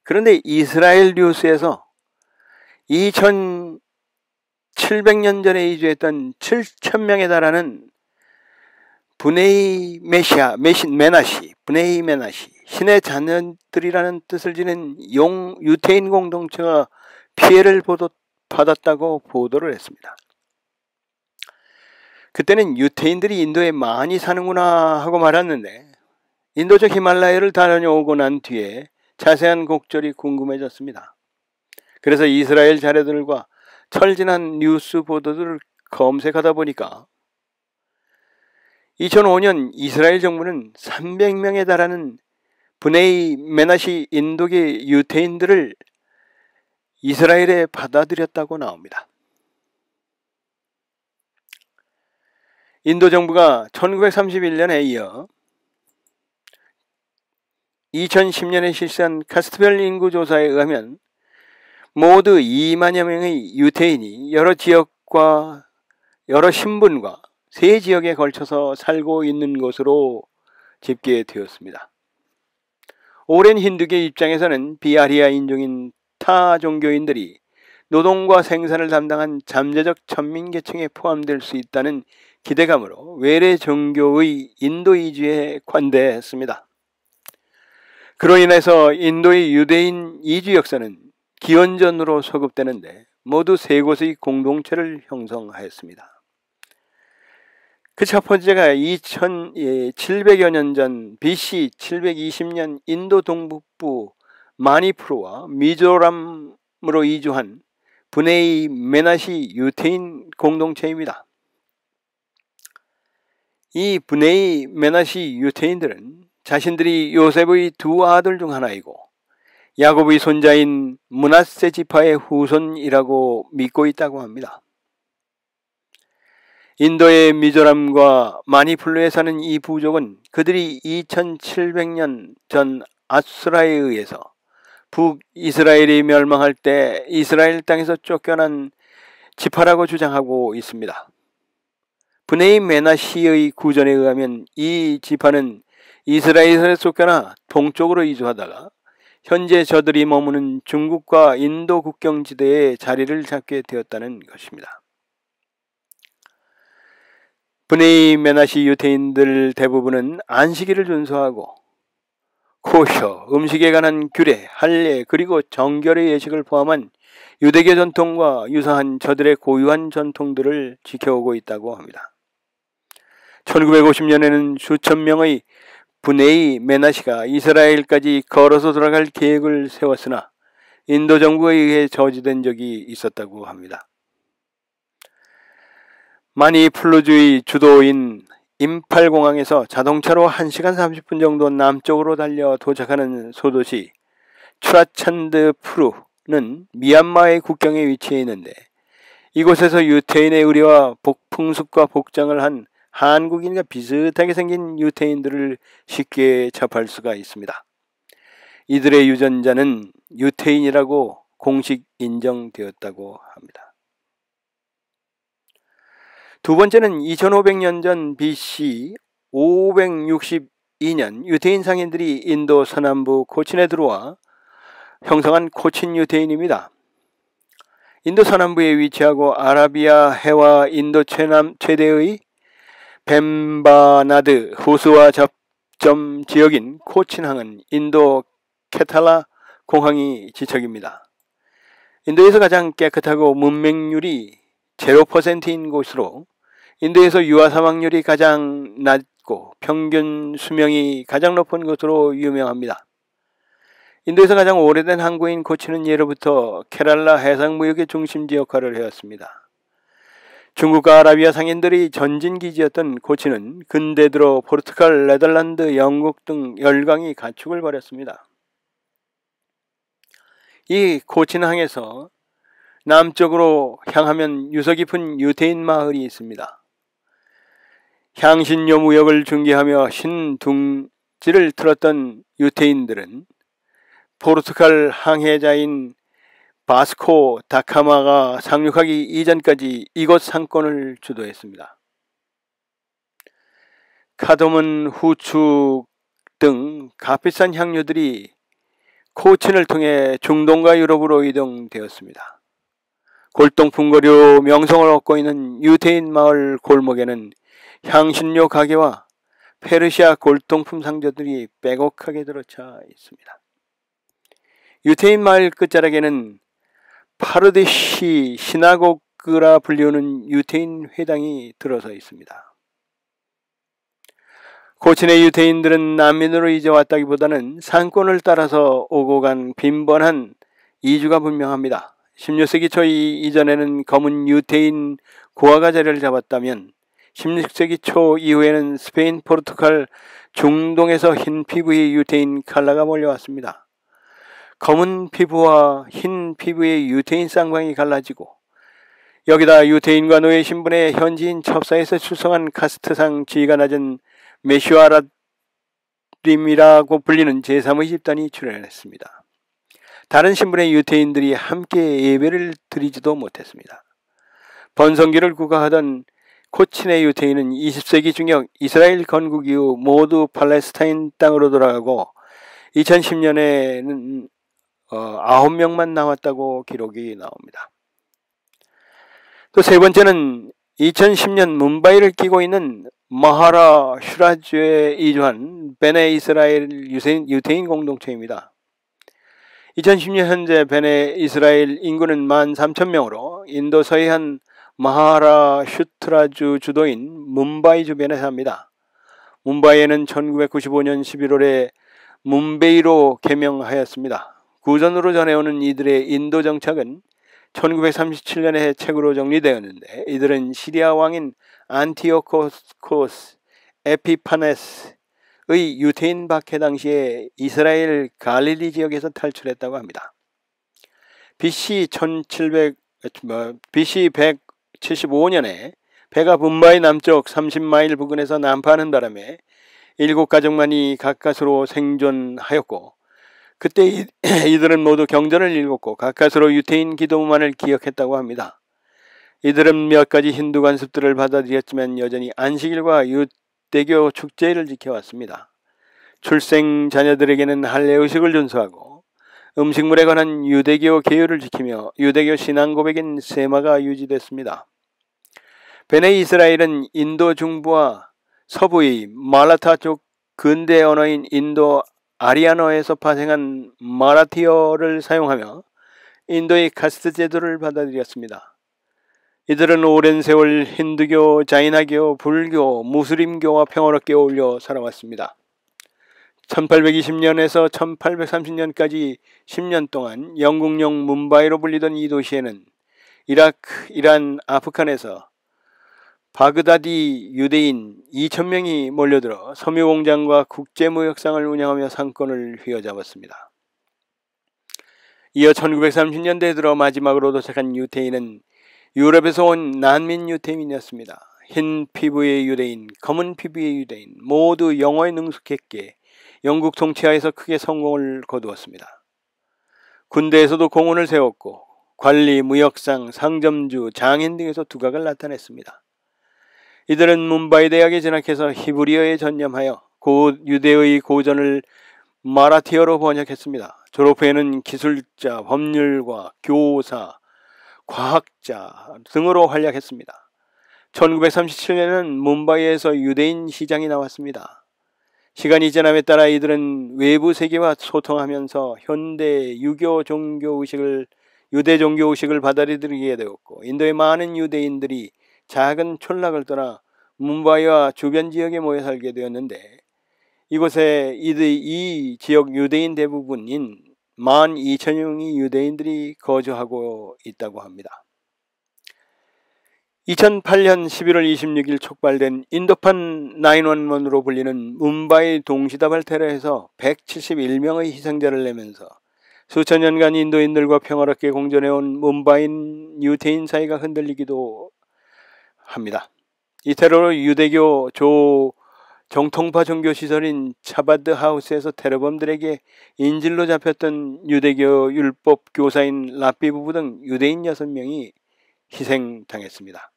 그런데 이스라엘 뉴스에서 2700년 전에 이주했던 7,000명에 달하는 브네이 메나시, 신의 자녀들이라는 뜻을 지닌 유태인 공동체가 피해를 받았다고 보도를 했습니다. 그때는 유태인들이 인도에 많이 사는구나 하고 말았는데 인도적 히말라야를 다녀오고 난 뒤에 자세한 곡절이 궁금해졌습니다. 그래서 이스라엘 자료들과 철진한 뉴스 보도들을 검색하다 보니까 2005년 이스라엘 정부는 300명에 달하는 브네이 메나시 인도계 유태인들을 이스라엘에 받아들였다고 나옵니다. 인도 정부가 1931년에 이어 2010년에 실시한 카스트별 인구조사에 의하면 모두 2만여 명의 유태인이 여러 지역과 여러 신분과 세 지역에 걸쳐서 살고 있는 것으로 집계되었습니다. 오랜 힌두교 입장에서는 비아리아 인종인 타 종교인들이 노동과 생산을 담당한 잠재적 천민계층에 포함될 수 있다는 기대감으로 외래 종교의 인도 이주에 관대했습니다. 그로 인해서 인도의 유대인 이주 역사는 기원전으로 소급되는데 모두 세 곳의 공동체를 형성하였습니다. 그 첫 번째가 2700여 년 전 BC 720년 인도 동북부 마니푸르와 미조람으로 이주한 브네이 메나시 유태인 공동체입니다. 이 브네이 메나시 유태인들은 자신들이 요셉의 두 아들 중 하나이고 야곱의 손자인 므낫세 지파의 후손이라고 믿고 있다고 합니다. 인도의 미조람과 마니푸르에 사는 이 부족은 그들이 2700년 전 아수라에 의해서 북이스라엘이 멸망할 때 이스라엘 땅에서 쫓겨난 지파라고 주장하고 있습니다. 브네이 메나시의 구전에 의하면 이 지파는 이스라엘에 쫓겨나 동쪽으로 이주하다가 현재 저들이 머무는 중국과 인도 국경지대에 자리를 잡게 되었다는 것입니다. 브네이 메나시 유태인들 대부분은 안식일을 준수하고 코셔, 음식에 관한 규례, 할례, 그리고 정결의 예식을 포함한 유대교 전통과 유사한 저들의 고유한 전통들을 지켜오고 있다고 합니다. 1950년에는 수천 명의 브네이 메나시가 이스라엘까지 걸어서 돌아갈 계획을 세웠으나 인도 정부에 의해 저지된 적이 있었다고 합니다. 마니푸르주의 주도인 임팔공항에서 자동차로 1시간 30분 정도 남쪽으로 달려 도착하는 소도시 추라찬드푸르는 미얀마의 국경에 위치해 있는데 이곳에서 유태인의 의례와 풍습과 복장을 한 한국인과 비슷하게 생긴 유태인들을 쉽게 접할 수가 있습니다. 이들의 유전자는 유태인이라고 공식 인정되었다고 합니다. 두 번째는 2500년 전 BC 562년 유태인 상인들이 인도 서남부 코친에 들어와 형성한 코친 유태인입니다. 인도 서남부에 위치하고 아라비아 해와 인도 최대의 벤바나드 호수와 접점 지역인 코친항은 인도 케탈라 공항이 지척입니다. 인도에서 가장 깨끗하고 문맹률이 0%인 곳으로 인도에서 유아 사망률이 가장 낮고 평균 수명이 가장 높은 곳으로 유명합니다. 인도에서 가장 오래된 항구인 코치는 예로부터 케랄라 해상무역의 중심지 역할을 해왔습니다. 중국과 아라비아 상인들이 전진기지였던 코치는 근대 들어 포르투갈, 네덜란드, 영국 등 열강이 가축을 벌였습니다. 이 코친항에서 남쪽으로 향하면 유서 깊은 유태인 마을이 있습니다. 향신료 무역을 중개하며 신둥지를 틀었던 유태인들은 포르투갈 항해자인 바스코 다카마가 상륙하기 이전까지 이곳 상권을 주도했습니다. 카도문, 후축 등 값비싼 향료들이 코친을 통해 중동과 유럽으로 이동되었습니다. 골동품거리로 명성을 얻고 있는 유태인 마을 골목에는 향신료 가게와 페르시아 골동품 상점들이 빼곡하게 들어차 있습니다. 유태인 마을 끝자락에는 파르데시 시나고그라 불리우는 유태인 회당이 들어서 있습니다. 코친의 유태인들은 난민으로 이제 왔다기보다는 상권을 따라서 오고 간 빈번한 이주가 분명합니다. 16세기 초 이전에는 검은 유태인 고아가 자리를 잡았다면 16세기 초 이후에는 스페인, 포르투갈, 중동에서 흰 피부의 유태인 칼라가 몰려왔습니다. 검은 피부와 흰 피부의 유태인 쌍방이 갈라지고 여기다 유태인과 노예 신분의 현지인 첩사에서 출성한 카스트상 지위가 낮은 메슈아라림이라고 불리는 제3의 집단이 출현했습니다. 다른 신분의 유태인들이 함께 예배를 드리지도 못했습니다. 번성기를 구가하던 코친의 유태인은 20세기 중역 이스라엘 건국 이후 모두 팔레스타인 땅으로 돌아가고 2010년에는 9명만 남았다고 기록이 나옵니다. 또 세 번째는 2010년 뭄바이를 끼고 있는 마하라 슈라주에 이주한 베네 이스라엘 유태인 공동체입니다. 2010년 현재 베네 이스라엘 인구는 13,000명으로 인도 서해안 마하라슈트라주 주도인 뭄바이 주변에 삽니다. 뭄바이에는 1995년 11월에 뭄베이로 개명하였습니다. 구전으로 전해오는 이들의 인도 정착은 1937년에 책으로 정리되었는데 이들은 시리아 왕인 안티오코스 에피파네스의 유태인 박해 당시에 이스라엘 갈릴리 지역에서 탈출했다고 합니다. BC 175년에 배가 붐바이 남쪽 30마일 부근에서 난파하는 바람에 7가족만이 가까스로 생존하였고 그때 이들은 모두 경전을 읽었고 가까스로 유태인 기도문을 기억했다고 합니다. 이들은 몇 가지 힌두 관습들을 받아들였지만 여전히 안식일과 유대교 축제를 지켜왔습니다. 출생 자녀들에게는 할례 의식을 준수하고 음식물에 관한 유대교 계율을 지키며 유대교 신앙 고백인 세마가 유지됐습니다. 베네 이스라엘은 인도 중부와 서부의 말라타 쪽 근대 언어인 인도 아리아어에서 파생한 마라티어를 사용하며 인도의 카스트 제도를 받아들였습니다. 이들은 오랜 세월 힌두교, 자이나교, 불교, 무슬림교와 평화롭게 어울려 살아왔습니다. 1820년에서 1830년까지 10년 동안 영국령 뭄바이로 불리던 이 도시에는 이라크, 이란, 아프간에서 바그다디 유대인 2,000명이 몰려들어 섬유공장과 국제무역상을 운영하며 상권을 휘어잡았습니다. 이어 1930년대에 들어 마지막으로 도착한 유태인은 유럽에서 온 난민 유태인이었습니다. 흰 피부의 유대인, 검은 피부의 유대인 모두 영어에 능숙했기에 영국 통치하에서 크게 성공을 거두었습니다. 군대에서도 공훈을 세웠고 관리, 무역상, 상점주, 장인 등에서 두각을 나타냈습니다. 이들은 뭄바이 대학에 진학해서 히브리어에 전념하여 유대의 고전을 마라티어로 번역했습니다. 졸업 후에는 기술자, 법률가, 교사, 과학자 등으로 활약했습니다. 1937년에는 뭄바이에서 유대인 시장이 나왔습니다. 시간이 지남에 따라 이들은 외부 세계와 소통하면서 현대 유대 종교 의식을 받아들이게 되었고 인도의 많은 유대인들이 작은 촌락을 떠나 뭄바이와 주변 지역에 모여 살게 되었는데 이곳에 이 지역 유대인 대부분인 12,000명의 유대인들이 거주하고 있다고 합니다. 2008년 11월 26일 촉발된 인도판 911으로 불리는 뭄바이 동시다발 테러에서 171명의 희생자를 내면서 수천 년간 인도인들과 평화롭게 공존해온 뭄바이 유태인 사이가 흔들리기도 합니다. 이 테러로 유대교 정통파 종교시설인 차바드 하우스에서 테러범들에게 인질로 잡혔던 유대교 율법 교사인 라삐 부부 등 유대인 6명이 희생당했습니다.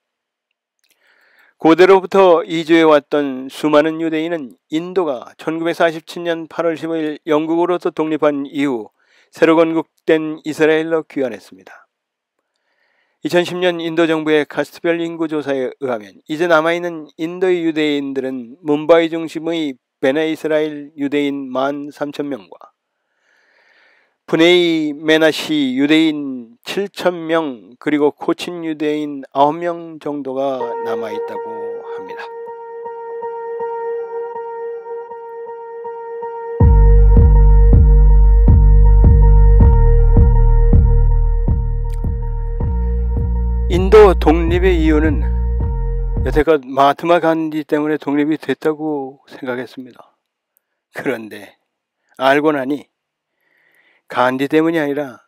고대로부터 이주해왔던 수많은 유대인은 인도가 1947년 8월 15일 영국으로부터 독립한 이후 새로 건국된 이스라엘로 귀환했습니다. 2010년 인도 정부의 카스트별 인구 조사에 의하면 이제 남아있는 인도의 유대인들은 뭄바이 중심의 베네 이스라엘 유대인 13,000명과 푸네이 메나시 유대인 7,000명 그리고 코친 유대인 9명 정도가 남아있다고 합니다. 인도 독립의 이유는 여태껏 마하트마 간디 때문에 독립이 됐다고 생각했습니다. 그런데 알고 나니 간디 때문이 아니라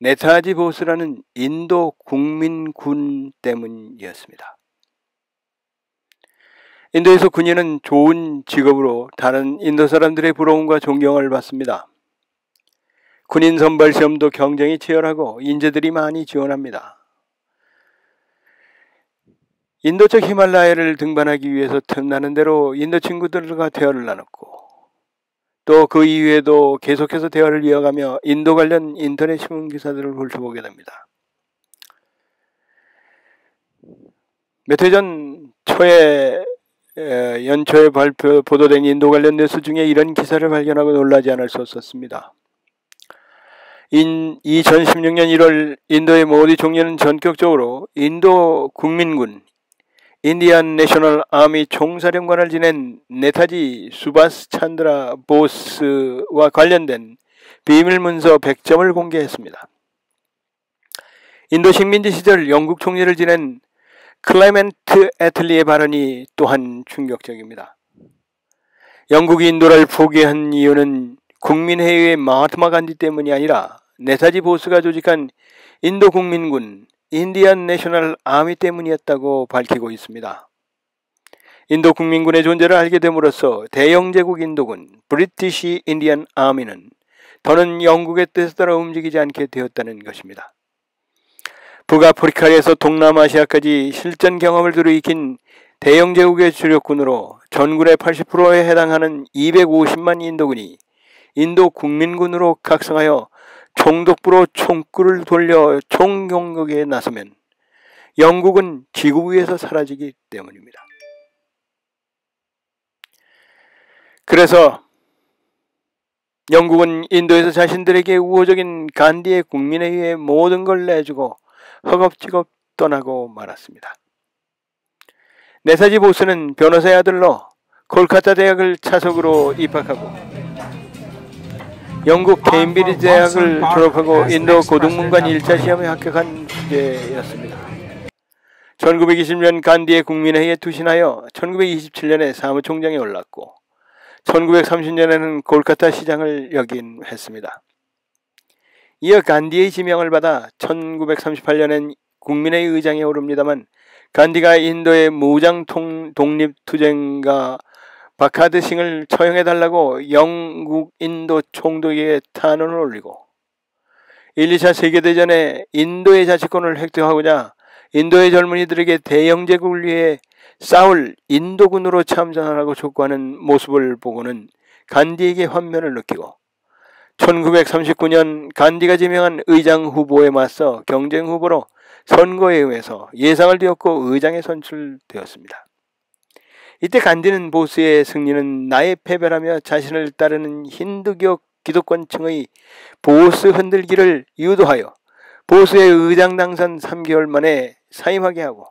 네타지 보스라는 인도 국민군 때문이었습니다. 인도에서 군인은 좋은 직업으로 다른 인도 사람들의 부러움과 존경을 받습니다. 군인 선발 시험도 경쟁이 치열하고 인재들이 많이 지원합니다. 인도 쪽 히말라야를 등반하기 위해서 틈나는 대로 인도 친구들과 대화를 나눴고 또 그 이후에도 계속해서 대화를 이어가며 인도 관련 인터넷 신문 기사들을 훑어보게 됩니다. 몇 해 전 연초에 보도된 인도 관련 뉴스 중에 이런 기사를 발견하고 놀라지 않을 수 없었습니다. 2016년 1월 인도의 모디 총리는 전격적으로 인도 국민군 인디안 내셔널 아미 총사령관을 지낸 네타지 수바스 찬드라 보스와 관련된 비밀 문서 100점을 공개했습니다. 인도 식민지 시절 영국 총리를 지낸 클레멘트 애틀리의 발언이 또한 충격적입니다. 영국이 인도를 포기한 이유는 국민회의의 마하트마 간디 때문이 아니라 네타지 보스가 조직한 인도 국민군 인디안 내셔널 아미 때문이었다고 밝히고 있습니다. 인도 국민군의 존재를 알게 됨으로써 대영제국 인도군 브리티시 인디안 아미는 더는 영국의 뜻에 따라 움직이지 않게 되었다는 것입니다. 북아프리카에서 동남아시아까지 실전 경험을 두루 익힌 대영제국의 주력군으로 전군의 80%에 해당하는 250만 인도군이 인도 국민군으로 각성하여 총독부로 총구를 돌려 총경극에 나서면 영국은 지구 위에서 사라지기 때문입니다. 그래서 영국은 인도에서 자신들에게 우호적인 간디의 국민회의에 모든 걸 내주고 허겁지겁 떠나고 말았습니다. 네타지 보스는 변호사의 아들로 콜카타 대학을 차석으로 입학하고 영국 케임브리지 대학을 졸업하고 인도 고등문관 1차 시험에 합격한 후계였습니다. 1920년 간디의 국민회의에 투신하여 1927년에 사무총장에 올랐고 1930년에는 콜카타 시장을 역임했습니다. 이어 간디의 지명을 받아 1938년엔 국민회의 의장에 오릅니다만 간디가 인도의 무장 독립투쟁가 바카드 싱을 처형해달라고 영국 인도 총독에게 탄원을 올리고 1, 2차 세계대전에 인도의 자치권을 획득하고자 인도의 젊은이들에게 대영제국을 위해 싸울 인도군으로 참전하라고 촉구하는 모습을 보고는 간디에게 환멸을 느끼고 1939년 간디가 지명한 의장 후보에 맞서 경쟁 후보로 선거에 응해서 예상을 뒤엎고 의장에 선출되었습니다. 이때 간디는 보스의 승리는 나의 패배라며 자신을 따르는 힌두교 기득권층의 보스 흔들기를 유도하여 보스의 의장 당선 3개월 만에 사임하게 하고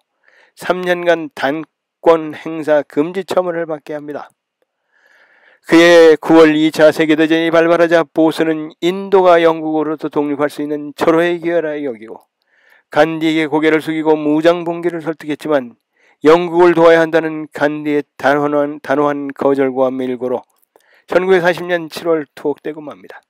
3년간 단권 행사 금지 처분을 받게 합니다. 그해 9월 2차 세계대전이 발발하자 보스는 인도가 영국으로부터 독립할 수 있는 절호의 기회라 여기고 간디에게 고개를 숙이고 무장 봉기를 설득했지만 영국을 도와야 한다는 간디의 단호한 거절과 밀고로 1940년 7월 투옥되고 맙니다.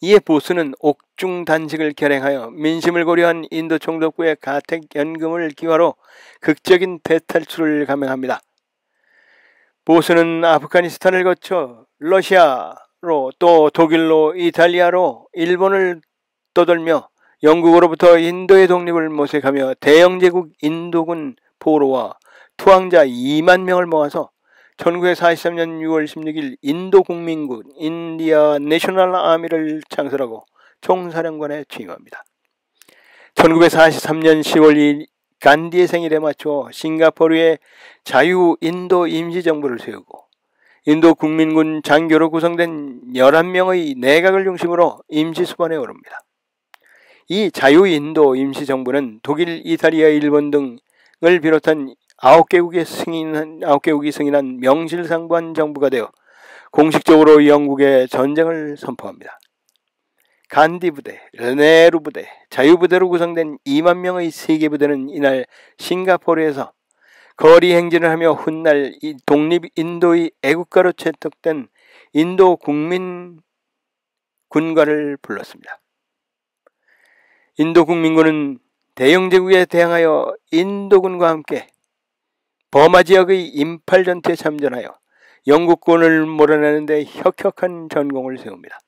이에 보스는 옥중 단식을 결행하여 민심을 고려한 인도 총독부의 가택연금을 기화로 극적인 대탈출을 감행합니다. 보스는 아프가니스탄을 거쳐 러시아로 또 독일로 이탈리아로 일본을 떠돌며 영국으로부터 인도의 독립을 모색하며 대영제국 인도군 포로와 투항자 2만 명을 모아서 1943년 6월 16일 인도 국민군 인디아 내셔널 아미를 창설하고 총사령관에 취임합니다. 1943년 10월 2일 간디의 생일에 맞춰 싱가포르에 자유 인도 임시정부를 세우고 인도 국민군 장교로 구성된 11명의 내각을 중심으로 임시수반에 오릅니다. 이 자유 인도 임시정부는 독일, 이탈리아, 일본 등을 비롯한 9개국이 승인한 명실상부한 정부가 되어 공식적으로 영국의 전쟁을 선포합니다. 간디 부대, 네루 부대, 자유부대로 구성된 2만 명의 세계 부대는 이날 싱가포르에서 거리 행진을 하며 훗날 독립 인도의 애국가로 채택된 인도 국민 군가를 불렀습니다. 인도 국민군은 대영제국에 대항하여 인도군과 함께 버마 지역의 임팔 전투에 참전하여 영국군을 몰아내는 데 혁혁한 전공을 세웁니다.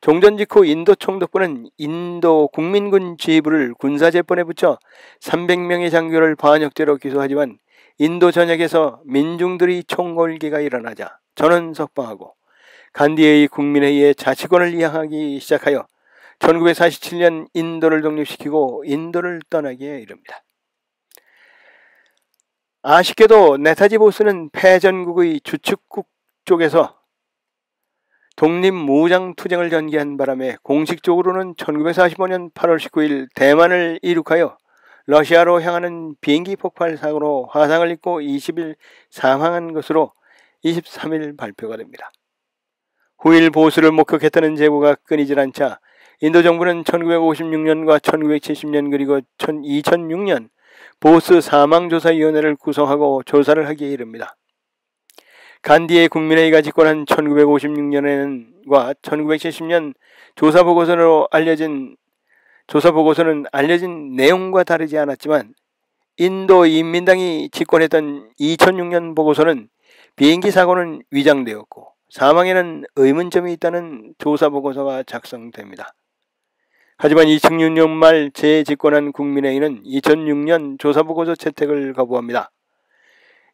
종전 직후 인도 총독부는 인도 국민군 지휘부를 군사재판에 붙여 300명의 장교를 반역죄로 기소하지만 인도 전역에서 민중들의 총궐기가 일어나자 전원 석방하고 간디의 국민회의에 자치권을 이양하기 시작하여 1947년 인도를 독립시키고 인도를 떠나게 이릅니다. 아쉽게도 네타지 보스는 패전국의 주축국 쪽에서 독립무장투쟁을 전개한 바람에 공식적으로는 1945년 8월 19일 대만을 이륙하여 러시아로 향하는 비행기 폭발 사고로 화상을 입고 20일 사망한 것으로 23일 발표가 됩니다. 후일 보수를 목격했다는 제보가 끊이질 않자 인도 정부는 1956년과 1970년 그리고 2006년 보수 사망조사위원회를 구성하고 조사를 하기에 이릅니다. 간디의 국민회의가 집권한 1956년과 1970년 조사보고서는 알려진 내용과 다르지 않았지만 인도 인민당이 집권했던 2006년 보고서는 비행기 사고는 위장되었고 사망에는 의문점이 있다는 조사보고서가 작성됩니다. 하지만 2006년 말 재집권한 국민회의는 2006년 조사보고서 채택을 거부합니다.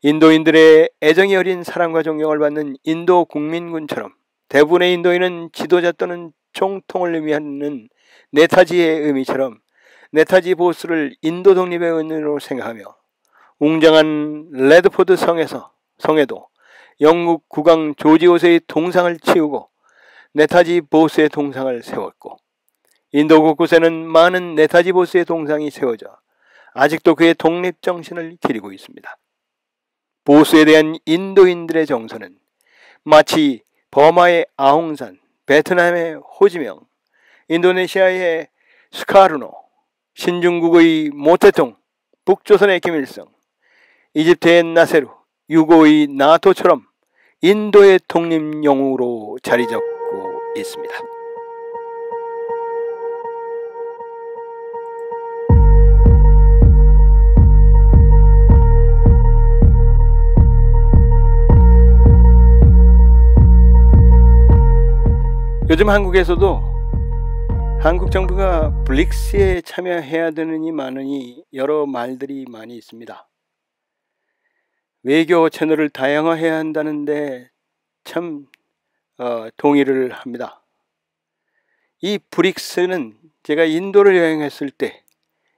인도인들의 애정이 어린 사랑과 존경을 받는 인도 국민군처럼 대부분의 인도인은 지도자 또는 총통을 의미하는 네타지의 의미처럼 네타지 보스를 인도 독립의 은인으로 생각하며 웅장한 레드포드 성에도 영국 국왕 조지 5세의 동상을 치우고 네타지 보스의 동상을 세웠고 인도 곳곳에는 많은 네타지 보스의 동상이 세워져 아직도 그의 독립정신을 기리고 있습니다. 보스에 대한 인도인들의 정서는 마치 버마의 아웅산, 베트남의 호지명, 인도네시아의 스카르노, 신중국의 모태통, 북조선의 김일성, 이집트의 나세루, 유고의 나토처럼 인도의 독립영웅으로 자리잡고 있습니다. 요즘 한국에서도 한국 정부가 브릭스에 참여해야 되느니 마느니 여러 말들이 많이 있습니다. 외교 채널을 다양화해야 한다는데 참 동의를 합니다. 이 브릭스는 제가 인도를 여행했을 때,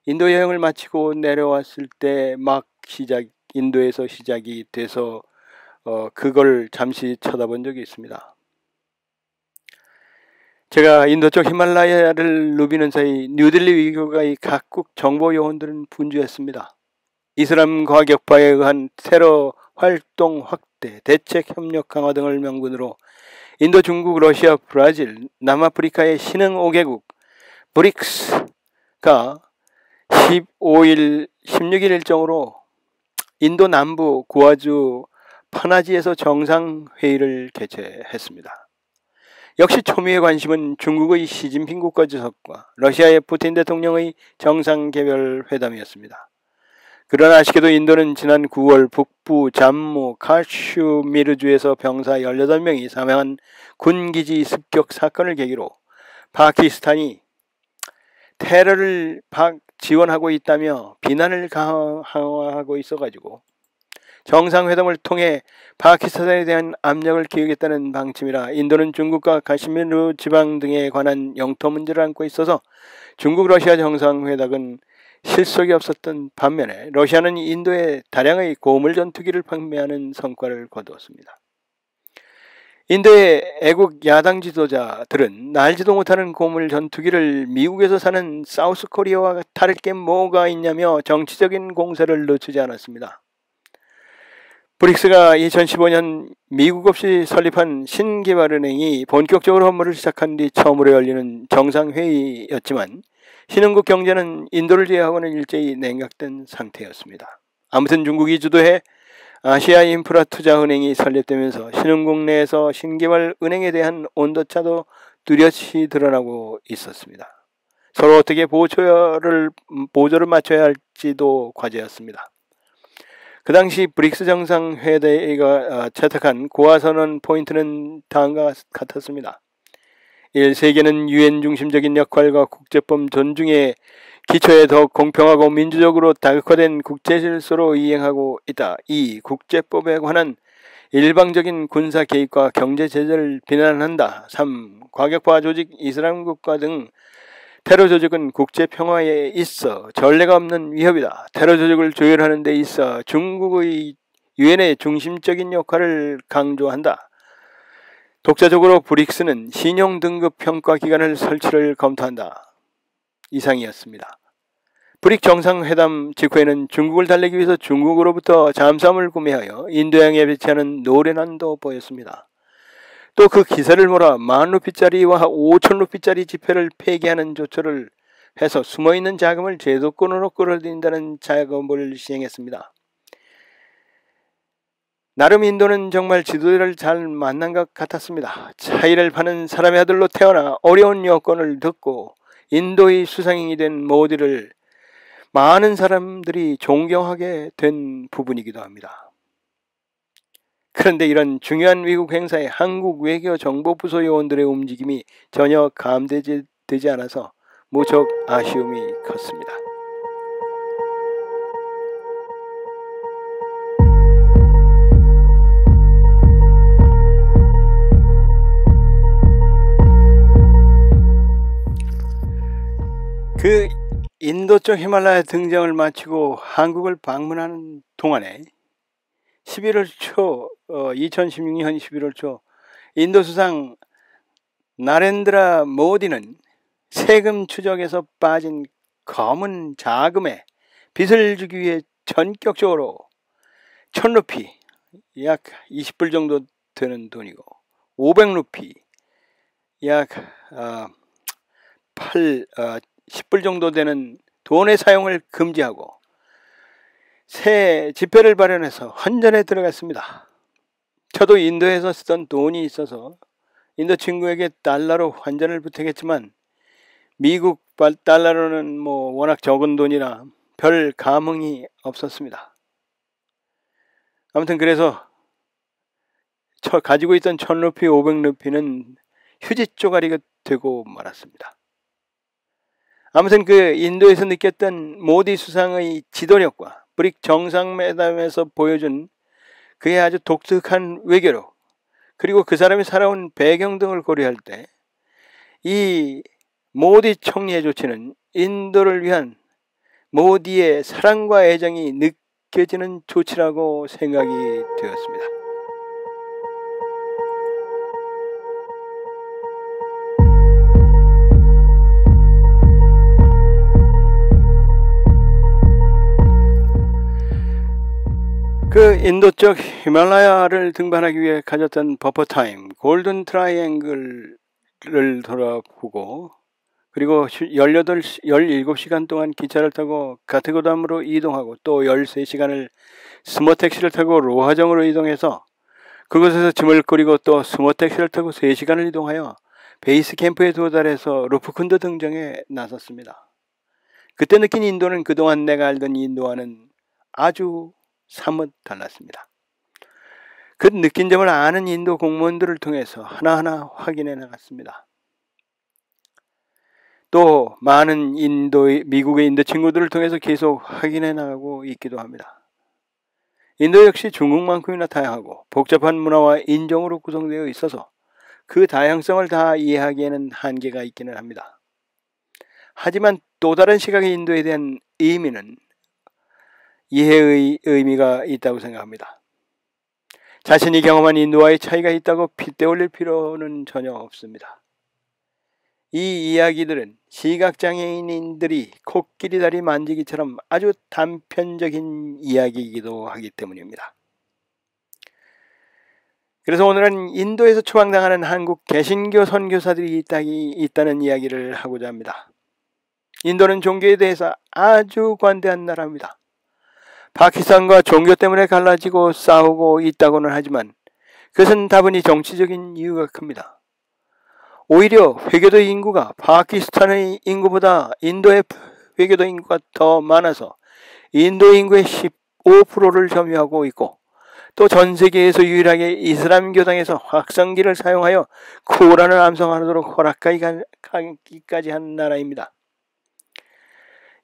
인도 여행을 마치고 내려왔을 때 막 인도에서 시작이 돼서 그걸 잠시 쳐다본 적이 있습니다. 제가 인도 쪽 히말라야를 누비는 사이 뉴델리 위교가의 각국 정보 요원들은 분주했습니다. 이슬람 과격파에 의한 테러 활동 확대, 대책 협력 강화 등을 명분으로 인도, 중국, 러시아, 브라질, 남아프리카의 신흥 5개국 브릭스가 15일, 16일 일정으로 인도 남부 구아주 파나지에서 정상회의를 개최했습니다. 역시 초미의 관심은 중국의 시진핑 국가주석과 러시아의 푸틴 대통령의 정상개별 회담이었습니다. 그러나 아쉽게도 인도는 지난 9월 북부 잠무 카슈미르주에서 병사 18명이 사망한 군기지 습격 사건을 계기로 파키스탄이 테러를 지원하고 있다며 비난을 강화하고 있어가지고 정상회담을 통해 파키스탄에 대한 압력을 기울이겠다는 방침이라 인도는 중국과 카슈미르 지방 등에 관한 영토 문제를 안고 있어서 중국 러시아 정상회담은 실속이 없었던 반면에 러시아는 인도에 다량의 고물 전투기를 판매하는 성과를 거두었습니다. 인도의 애국 야당 지도자들은 날지도 못하는 고물 전투기를 미국에서 사는 사우스코리아와 다를 게 뭐가 있냐며 정치적인 공세를 늦추지 않았습니다. 브릭스가 2015년 미국 없이 설립한 신개발은행이 본격적으로 업무를 시작한 뒤 처음으로 열리는 정상회의였지만 신흥국 경제는 인도를 제외하고는 일제히 냉각된 상태였습니다. 아무튼 중국이 주도해 아시아 인프라 투자은행이 설립되면서 신흥국 내에서 신개발은행에 대한 온도차도 뚜렷이 드러나고 있었습니다. 서로 어떻게 보조를 맞춰야 할지도 과제였습니다. 그 당시 브릭스 정상회의가 채택한 고아선언 포인트는 다음과 같았습니다. 1. 세계는 유엔 중심적인 역할과 국제법 존중에 기초에 더 공평하고 민주적으로 다각화된 국제질서로 이행하고 있다. 2. 국제법에 관한 일방적인 군사 개입과 경제 제재를 비난한다. 3. 과격파 조직 이슬람 국가 등 테러 조직은 국제 평화에 있어 전례가 없는 위협이다. 테러 조직을 조율하는 데 있어 중국의 유엔의 중심적인 역할을 강조한다. 독자적으로 브릭스는 신용등급 평가기관을 설치를 검토한다. 이상이었습니다. 브릭 정상회담 직후에는 중국을 달래기 위해서 중국으로부터 잠수함을 구매하여 인도양에 배치하는 노련함도 보였습니다. 또 그 기세를 몰아 10,000루피짜리와 5,000루피짜리 지폐를 폐기하는 조처를 해서 숨어있는 자금을 제도권으로 끌어들인다는 작업을 시행했습니다. 나름 인도는 정말 지도자를 잘 만난 것 같았습니다. 차이를 파는 사람의 아들로 태어나 어려운 여건을 듣고 인도의 수상인이 된 모디를 많은 사람들이 존경하게 된 부분이기도 합니다. 그런데 이런 중요한 미국 행사에 한국 외교정보부서 요원들의 움직임이 전혀 감되지 않아서 무척 아쉬움이 컸습니다. 그 인도 쪽 히말라야 등정을 마치고 한국을 방문하는 동안에 2016년 11월 초 인도 수상 나렌드라 모디는 세금 추적에서 빠진 검은 자금에 빚을 주기 위해 전격적으로 1,000루피 약 20불 정도 되는 돈이고 500루피 약 10불 정도 되는 돈의 사용을 금지하고 새 지폐를 발현해서 환전에 들어갔습니다. 저도 인도에서 쓰던 돈이 있어서 인도 친구에게 달러로 환전을 부탁했지만 미국 달러로는 워낙 적은 돈이라 별 감흥이 없었습니다. 아무튼 그래서 가지고 있던 1,000루피, 500루피는 휴지 쪼가리가 되고 말았습니다. 아무튼 그 인도에서 느꼈던 모디 수상의 지도력과 브릭 정상회담에서 보여준 그의 아주 독특한 외교력, 그리고 그 사람이 살아온 배경 등을 고려할 때 이 모디 총리의 조치는 인도를 위한 모디의 사랑과 애정이 느껴지는 조치라고 생각이 되었습니다. 그 인도 쪽 히말라야를 등반하기 위해 가졌던 버퍼타임, 골든 트라이앵글을 돌아보고, 그리고 17시간 동안 기차를 타고 가트고담으로 이동하고 또 13시간을 스모택시를 타고 로하정으로 이동해서 그곳에서 짐을 꾸리고 또 스모택시를 타고 3시간을 이동하여 베이스 캠프에 도달해서 루프쿤드 등정에 나섰습니다. 그때 느낀 인도는 그동안 내가 알던 인도와는 아주 사뭇 달랐습니다. 그 느낀 점을 아는 인도 공무원들을 통해서 하나하나 확인해 나갔습니다. 또 많은 미국의 인도 친구들을 통해서 계속 확인해 나가고 있기도 합니다. 인도 역시 중국만큼이나 다양하고 복잡한 문화와 인종으로 구성되어 있어서 그 다양성을 다 이해하기에는 한계가 있기는 합니다. 하지만 또 다른 시각의 인도에 대한 의미는 이해의 의미가 있다고 생각합니다. 자신이 경험한 인도와의 차이가 있다고 핏대 올릴 필요는 전혀 없습니다. 이 이야기들은 시각장애인들이 코끼리 다리 만지기처럼 아주 단편적인 이야기이기도 하기 때문입니다. 그래서 오늘은 인도에서 추방당하는 한국 개신교 선교사들이 있다는 이야기를 하고자 합니다. 인도는 종교에 대해서 아주 관대한 나라입니다. 파키스탄과 종교 때문에 갈라지고 싸우고 있다고는 하지만 그것은 다분히 정치적인 이유가 큽니다. 오히려 회교도 인구가 파키스탄의 인구보다 인도의 회교도 인구가 더 많아서 인도 인구의 15%를 점유하고 있고, 또 전 세계에서 유일하게 이슬람교당에서 확성기를 사용하여 쿠란을 암송하도록 허락하기까지 한 나라입니다.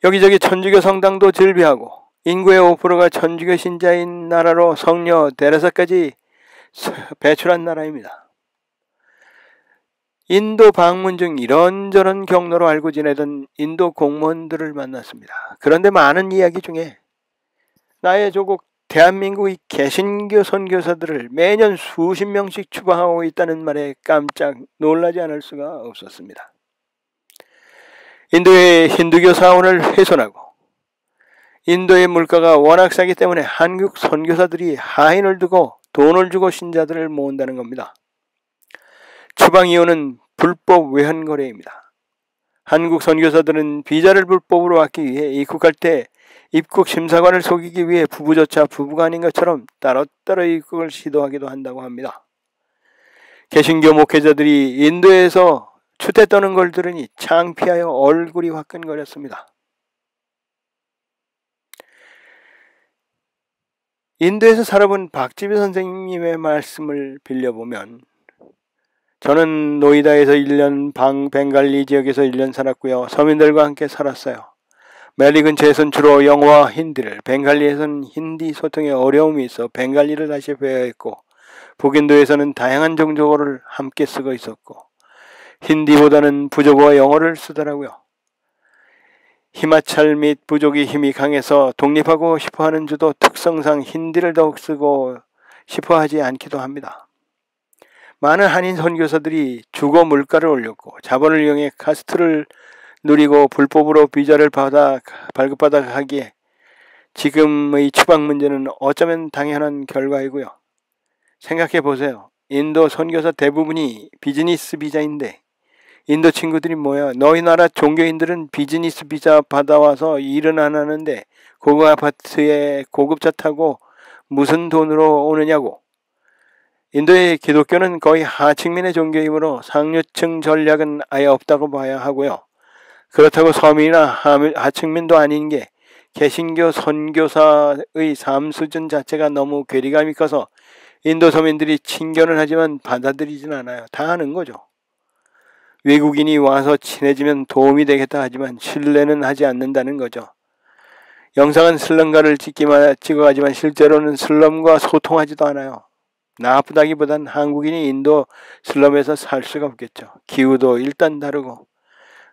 여기저기 천주교 성당도 즐비하고 인구의 5%가 천주교 신자인 나라로 성녀 데레사까지 배출한 나라입니다. 인도 방문 중 이런저런 경로로 알고 지내던 인도 공무원들을 만났습니다. 그런데 많은 이야기 중에 나의 조국 대한민국의 개신교 선교사들을 매년 수십 명씩 추방하고 있다는 말에 깜짝 놀라지 않을 수가 없었습니다. 인도의 힌두교 사원을 훼손하고 인도의 물가가 워낙 싸기 때문에 한국 선교사들이 하인을 두고 돈을 주고 신자들을 모은다는 겁니다. 추방 이유는 불법 외환거래입니다. 한국 선교사들은 비자를 불법으로 받기 위해 입국할 때 입국 심사관을 속이기 위해 부부조차 부부가 아닌 것처럼 따로따로 입국을 시도하기도 한다고 합니다. 개신교 목회자들이 인도에서 추태 떠는 걸 들으니 창피하여 얼굴이 화끈거렸습니다. 인도에서 살아본 박지배 선생님의 말씀을 빌려보면, 저는 노이다에서 1년, 벵갈리 지역에서 1년 살았고요. 서민들과 함께 살았어요. 멜리 근처에선 주로 영어와 힌디를, 벵갈리에서는 힌디 소통에 어려움이 있어 벵갈리를 다시 배워야 했고, 북인도에서는 다양한 종족어를 함께 쓰고 있었고, 힌디보다는 부족어와 영어를 쓰더라고요. 히마찰 및 부족이 힘이 강해서 독립하고 싶어하는 주도 특성상 힌디를 더욱 쓰고 싶어하지 않기도 합니다. 많은 한인 선교사들이 주거 물가를 올렸고 자본을 이용해 카스트를 누리고 불법으로 비자를 받아 발급받아 하기에 지금의 추방 문제는 어쩌면 당연한 결과이고요. 생각해 보세요. 인도 선교사 대부분이 비즈니스 비자인데 인도 친구들이 뭐야? 너희 나라 종교인들은 비즈니스 비자 받아와서 일은 안 하는데 고급 아파트에 고급차 타고 무슨 돈으로 오느냐고. 인도의 기독교는 거의 하층민의 종교이므로 상류층 전략은 아예 없다고 봐야 하고요. 그렇다고 서민이나 하층민도 아닌 게 개신교 선교사의 삶 수준 자체가 너무 괴리감이 커서 인도 서민들이 친견을 하지만 받아들이진 않아요. 다 아는 거죠. 외국인이 와서 친해지면 도움이 되겠다 하지만 신뢰는 하지 않는다는 거죠. 영상은 슬럼가를 찍어가지만 실제로는 슬럼과 소통하지도 않아요. 나쁘다기보단 한국인이 인도 슬럼에서 살 수가 없겠죠. 기후도 일단 다르고.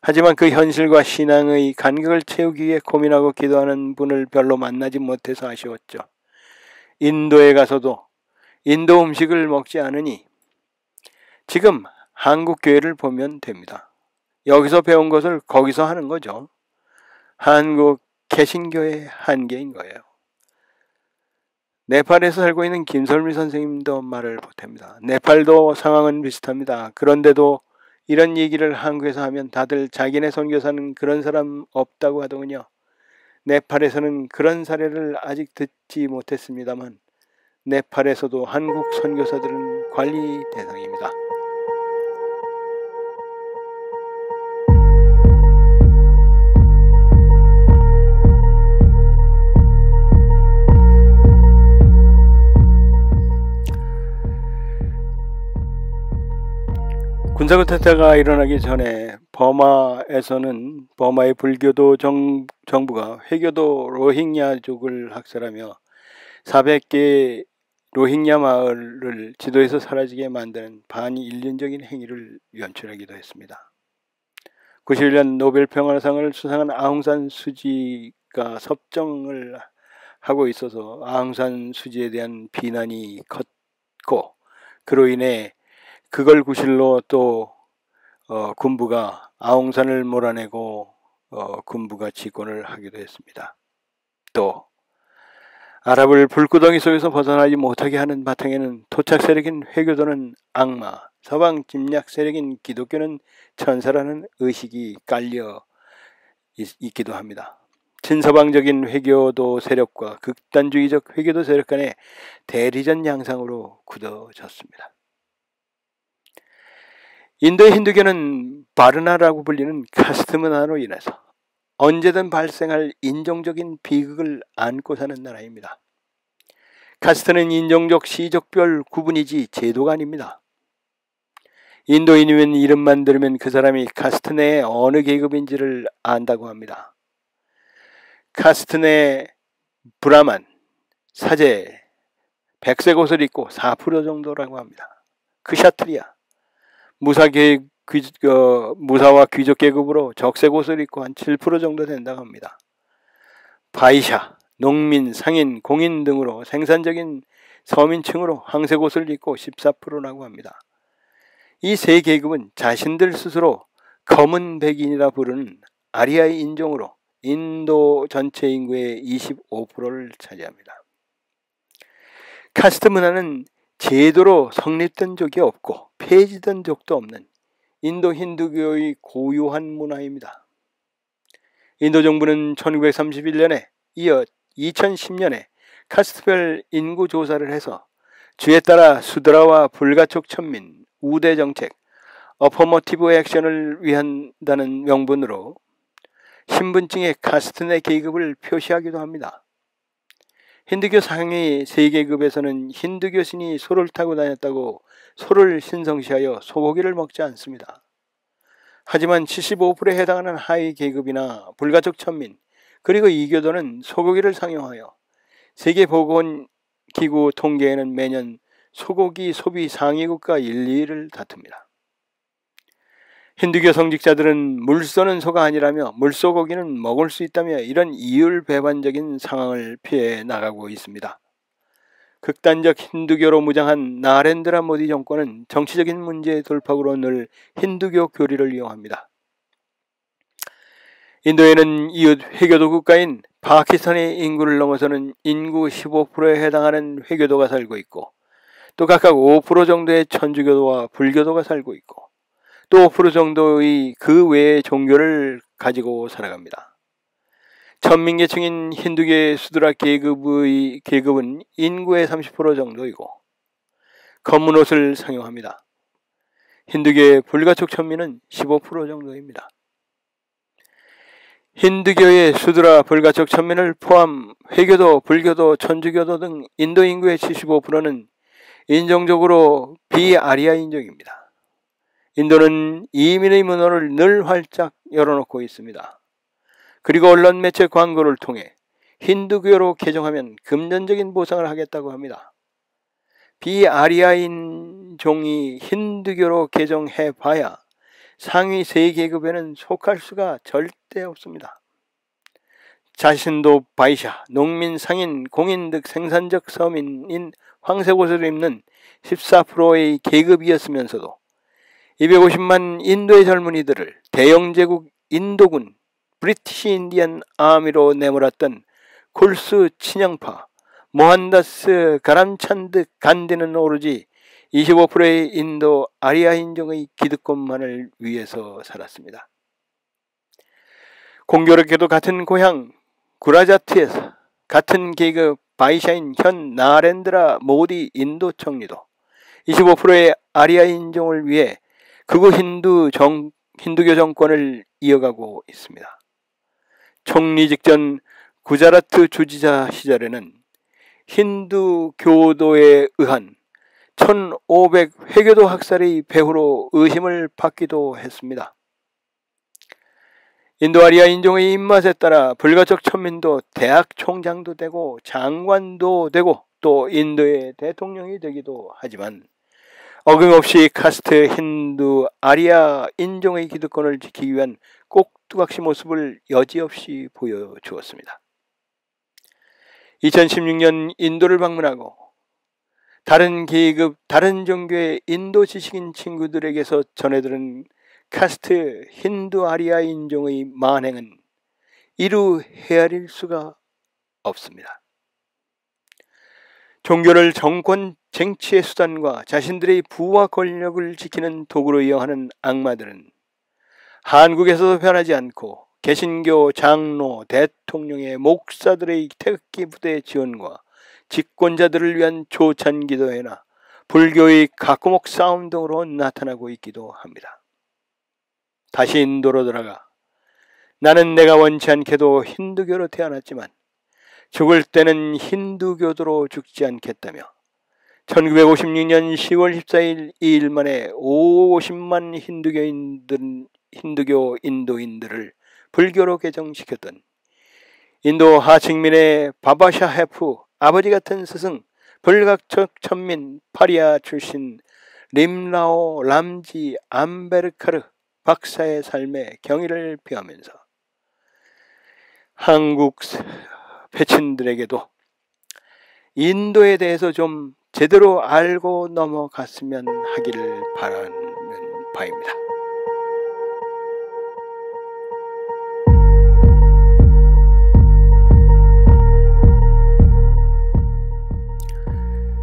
하지만 그 현실과 신앙의 간격을 채우기 위해 고민하고 기도하는 분을 별로 만나지 못해서 아쉬웠죠. 인도에 가서도 인도 음식을 먹지 않으니 지금 한국 교회를 보면 됩니다. 여기서 배운 것을 거기서 하는 거죠. 한국 개신교의 한계인 거예요. 네팔에서 살고 있는 김설미 선생님도 말을 보탭니다. 네팔도 상황은 비슷합니다. 그런데도 이런 얘기를 한국에서 하면 다들 자기네 선교사는 그런 사람 없다고 하더군요. 네팔에서는 그런 사례를 아직 듣지 못했습니다만 네팔에서도 한국 선교사들은 관리 대상입니다. 군사쿠데타가 일어나기 전에 버마에서는 버마의 불교도 정부가 회교도 로힝야족을 학살하며 400개 로힝야 마을을 지도에서 사라지게 만드는 반인륜적인 행위를 연출하기도 했습니다. 91년 노벨 평화상을 수상한 아웅산 수지가 섭정을 하고 있어서 아웅산 수지에 대한 비난이 컸고 그로 인해 그걸 구실로 또 군부가 아웅산을 몰아내고 군부가 집권을 하기도 했습니다. 또 아랍을 불구덩이 속에서 벗어나지 못하게 하는 바탕에는 토착 세력인 회교도는 악마, 서방 침략 세력인 기독교는 천사라는 의식이 깔려 있기도 합니다. 친서방적인 회교도 세력과 극단주의적 회교도 세력 간의 대리전 양상으로 굳어졌습니다. 인도의 힌두교는 바르나라고 불리는 카스트 문화로 인해서 언제든 발생할 인종적인 비극을 안고 사는 나라입니다. 카스트는 인종적 시족별 구분이지 제도가 아닙니다. 인도인이면 이름만 들으면 그 사람이 카스트 내의 어느 계급인지를 안다고 합니다. 카스트 내 브라만, 사제, 백색 옷을 입고 4% 정도라고 합니다. 크샤트리아, 무사와 귀족 계급으로 적색 옷을 입고 한 7% 정도 된다고 합니다. 바이샤, 농민, 상인, 공인 등으로 생산적인 서민층으로 황색 옷을 입고 14%라고 합니다. 이 세 계급은 자신들 스스로 검은 백인이라 부르는 아리아의 인종으로 인도 전체 인구의 25%를 차지합니다. 카스트 문화는 제도로 성립된 적이 없고 폐지된 적도 없는 인도 힌두교의 고유한 문화입니다. 인도 정부는 1931년에 이어 2010년에 카스트별 인구 조사를 해서 주에 따라 수드라와 불가촉 천민, 우대 정책, 어퍼머티브 액션을 위한다는 명분으로 신분증에 카스트 내 계급을 표시하기도 합니다. 힌두교 상위 3계급에서는 힌두교 신이 소를 타고 다녔다고 소를 신성시하여 소고기를 먹지 않습니다. 하지만 75%에 해당하는 하위 계급이나 불가촉 천민, 그리고 이교도는 소고기를 상용하여 세계보건기구 통계에는 매년 소고기 소비 상위 국가 1, 2위를 다툽니다. 힌두교 성직자들은 물 쏘는 소가 아니라며 물소고기는 먹을 수 있다며 이런 이율배반적인 상황을 피해 나가고 있습니다. 극단적 힌두교로 무장한 나렌드라 모디 정권은 정치적인 문제의 돌파구로 늘 힌두교 교리를 이용합니다. 인도에는 이웃 회교도 국가인 파키스탄의 인구를 넘어서는 인구 15%에 해당하는 회교도가 살고 있고, 또 각각 5% 정도의 천주교도와 불교도가 살고 있고, 또 5% 정도의 그 외의 종교를 가지고 살아갑니다. 천민계층인 힌두교의 수드라 계급은 인구의 30% 정도이고 검은 옷을 상용합니다. 힌두교의 불가촉 천민은 15% 정도입니다. 힌두교의 수드라 불가촉 천민을 포함 회교도, 불교도, 천주교도 등 인도 인구의 75%는 인종적으로 비아리아 인종입니다. 인도는 이민의 문호를 늘 활짝 열어놓고 있습니다. 그리고 언론 매체 광고를 통해 힌두교로 개종하면 금전적인 보상을 하겠다고 합니다. 비아리아인 종이 힌두교로 개종해봐야 상위 3계급에는 속할 수가 절대 없습니다. 자신도 바이샤, 농민, 상인, 공인 등 생산적 서민인 황색 옷을 입는 14%의 계급이었으면서도 250만 인도의 젊은이들을 대영제국 인도군 브리티시 인디언 아미로 내몰았던 굴스 친영파 모한다스 가람찬드 간디는 오로지 25%의 인도 아리아 인종의 기득권만을 위해서 살았습니다. 공교롭게도 같은 고향 구라자트에서 같은 계급 바이샤인 현 나렌드라 모디 인도 총리도 25%의 아리아 인종을 위해 극우 힌두교 정권을 이어가고 있습니다. 총리 직전 구자라트 주지사 시절에는 힌두교도에 의한 1500 회교도 학살의 배후로 의심을 받기도 했습니다. 인도 아리아 인종의 입맛에 따라 불가촉 천민도 대학 총장도 되고 장관도 되고 또 인도의 대통령이 되기도 하지만 어김없이 카스트 힌두 아리아 인종의 기득권을 지키기 위한 꼭두각시 모습을 여지없이 보여주었습니다. 2016년 인도를 방문하고 다른 계급, 다른 종교의 인도 지식인 친구들에게서 전해들은 카스트 힌두 아리아 인종의 만행은 이루 헤아릴 수가 없습니다. 종교를 정권 쟁취의 수단과 자신들의 부와 권력을 지키는 도구로 이용하는 악마들은 한국에서도 변하지 않고 개신교 장로, 대통령의 목사들의 태극기 부대 지원과 집권자들을 위한 조찬 기도회나 불교의 각고목 싸움 등으로 나타나고 있기도 합니다. 다시 인도로 돌아가 나는 내가 원치 않게도 힌두교로 태어났지만 죽을 때는 힌두교도로 죽지 않겠다며 1956년 10월 14일 2일 만에 50만 힌두교 인도인들을 불교로 개종시켰던 인도 하층민의 바바샤 헤프 아버지 같은 스승 불가촉 천민 파리아 출신 림라오 람지 암베르카르 박사의 삶에 경의를 표하면서 한국 패친들에게도 인도에 대해서 좀 제대로 알고 넘어갔으면 하기를 바라는 바입니다.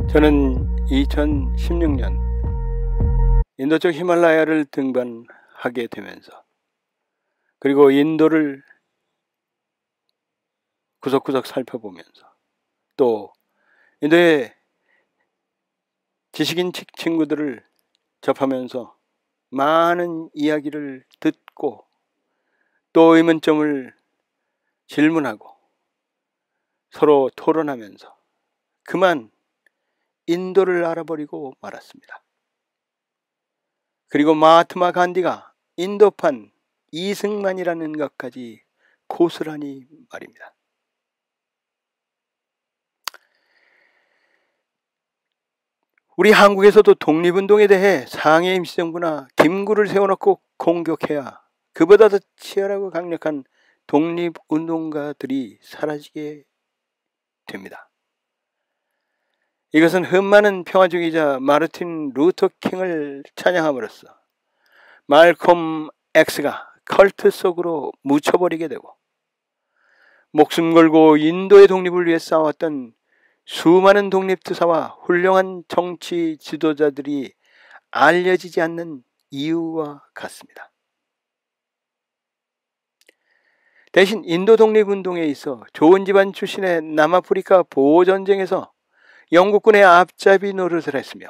저는 2016년 인도 쪽 히말라야를 등반하게 되면서, 그리고 인도를 구석구석 살펴보면서, 또 인도의 지식인 친구들을 접하면서 많은 이야기를 듣고 또 의문점을 질문하고 서로 토론하면서 그만 인도를 알아버리고 말았습니다. 그리고 마하트마 간디가 인도판 이승만이라는 것까지 고스란히 말입니다. 우리 한국에서도 독립운동에 대해 상해 임시정부나 김구를 세워놓고 공격해야 그보다 더 치열하고 강력한 독립운동가들이 사라지게 됩니다. 이것은 흠많은 평화주의자 마르틴 루터 킹을 찬양함으로써 말콤 X가 컬트 속으로 묻혀버리게 되고, 목숨 걸고 인도의 독립을 위해 싸웠던 수많은 독립투사와 훌륭한 정치 지도자들이 알려지지 않는 이유와 같습니다. 대신 인도 독립운동에 있어 좋은 집안 출신의 남아프리카 보호전쟁에서 영국군의 앞잡이 노릇을 했으며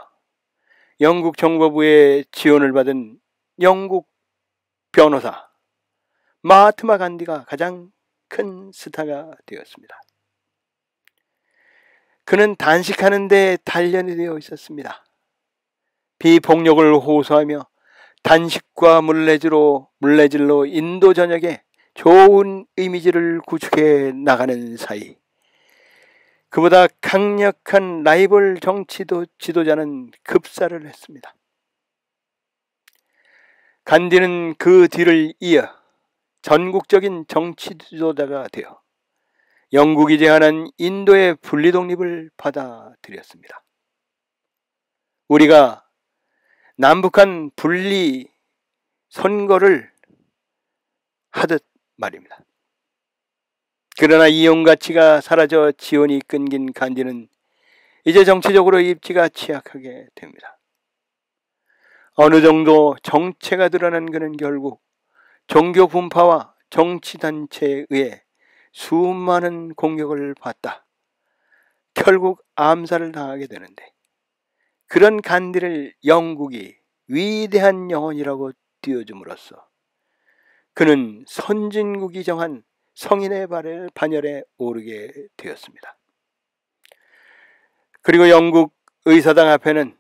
영국 정보부의 지원을 받은 영국 변호사 마하트마 간디가 가장 큰 스타가 되었습니다. 그는 단식하는 데 단련이 되어 있었습니다. 비폭력을 호소하며 단식과 물레질로 인도 전역에 좋은 이미지를 구축해 나가는 사이, 그보다 강력한 라이벌 정치 지도자는 급사를 했습니다. 간디는 그 뒤를 이어 전국적인 정치 지도자가 되어 영국이 제안한 인도의 분리 독립을 받아들였습니다. 우리가 남북한 분리 선거를 하듯 말입니다. 그러나 이용 가치가 사라져 지원이 끊긴 간디는 이제 정치적으로 입지가 취약하게 됩니다. 어느 정도 정체가 드러난 그는 결국 종교 분파와 정치단체에 의해 수많은 공격을 받다 결국 암살을 당하게 되는데, 그런 간디를 영국이 위대한 영혼이라고 띄워줌으로써 그는 선진국이 정한 성인의 반열에 오르게 되었습니다. 그리고 영국 의사당 앞에는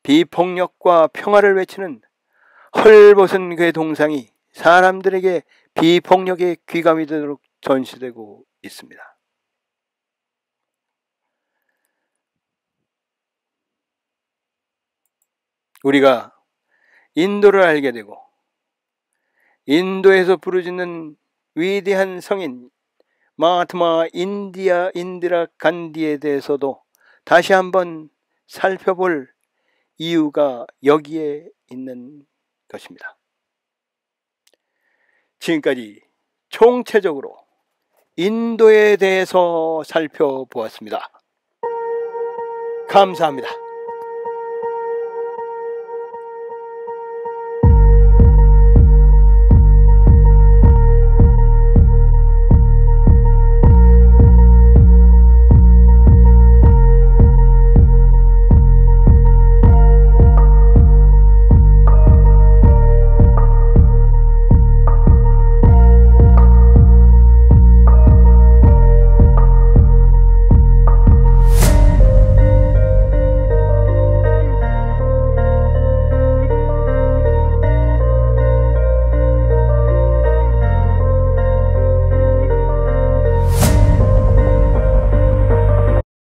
비폭력과 평화를 외치는 헐벗은 그의 동상이 사람들에게 비폭력의 귀감이 되도록 전시되고 있습니다. 우리가 인도를 알게 되고 인도에서 부르짖는 위대한 성인 마하트마 인디라 간디에 대해서도 다시 한번 살펴볼 이유가 여기에 있는 것입니다. 지금까지 총체적으로 인도에 대해서 살펴보았습니다. 감사합니다.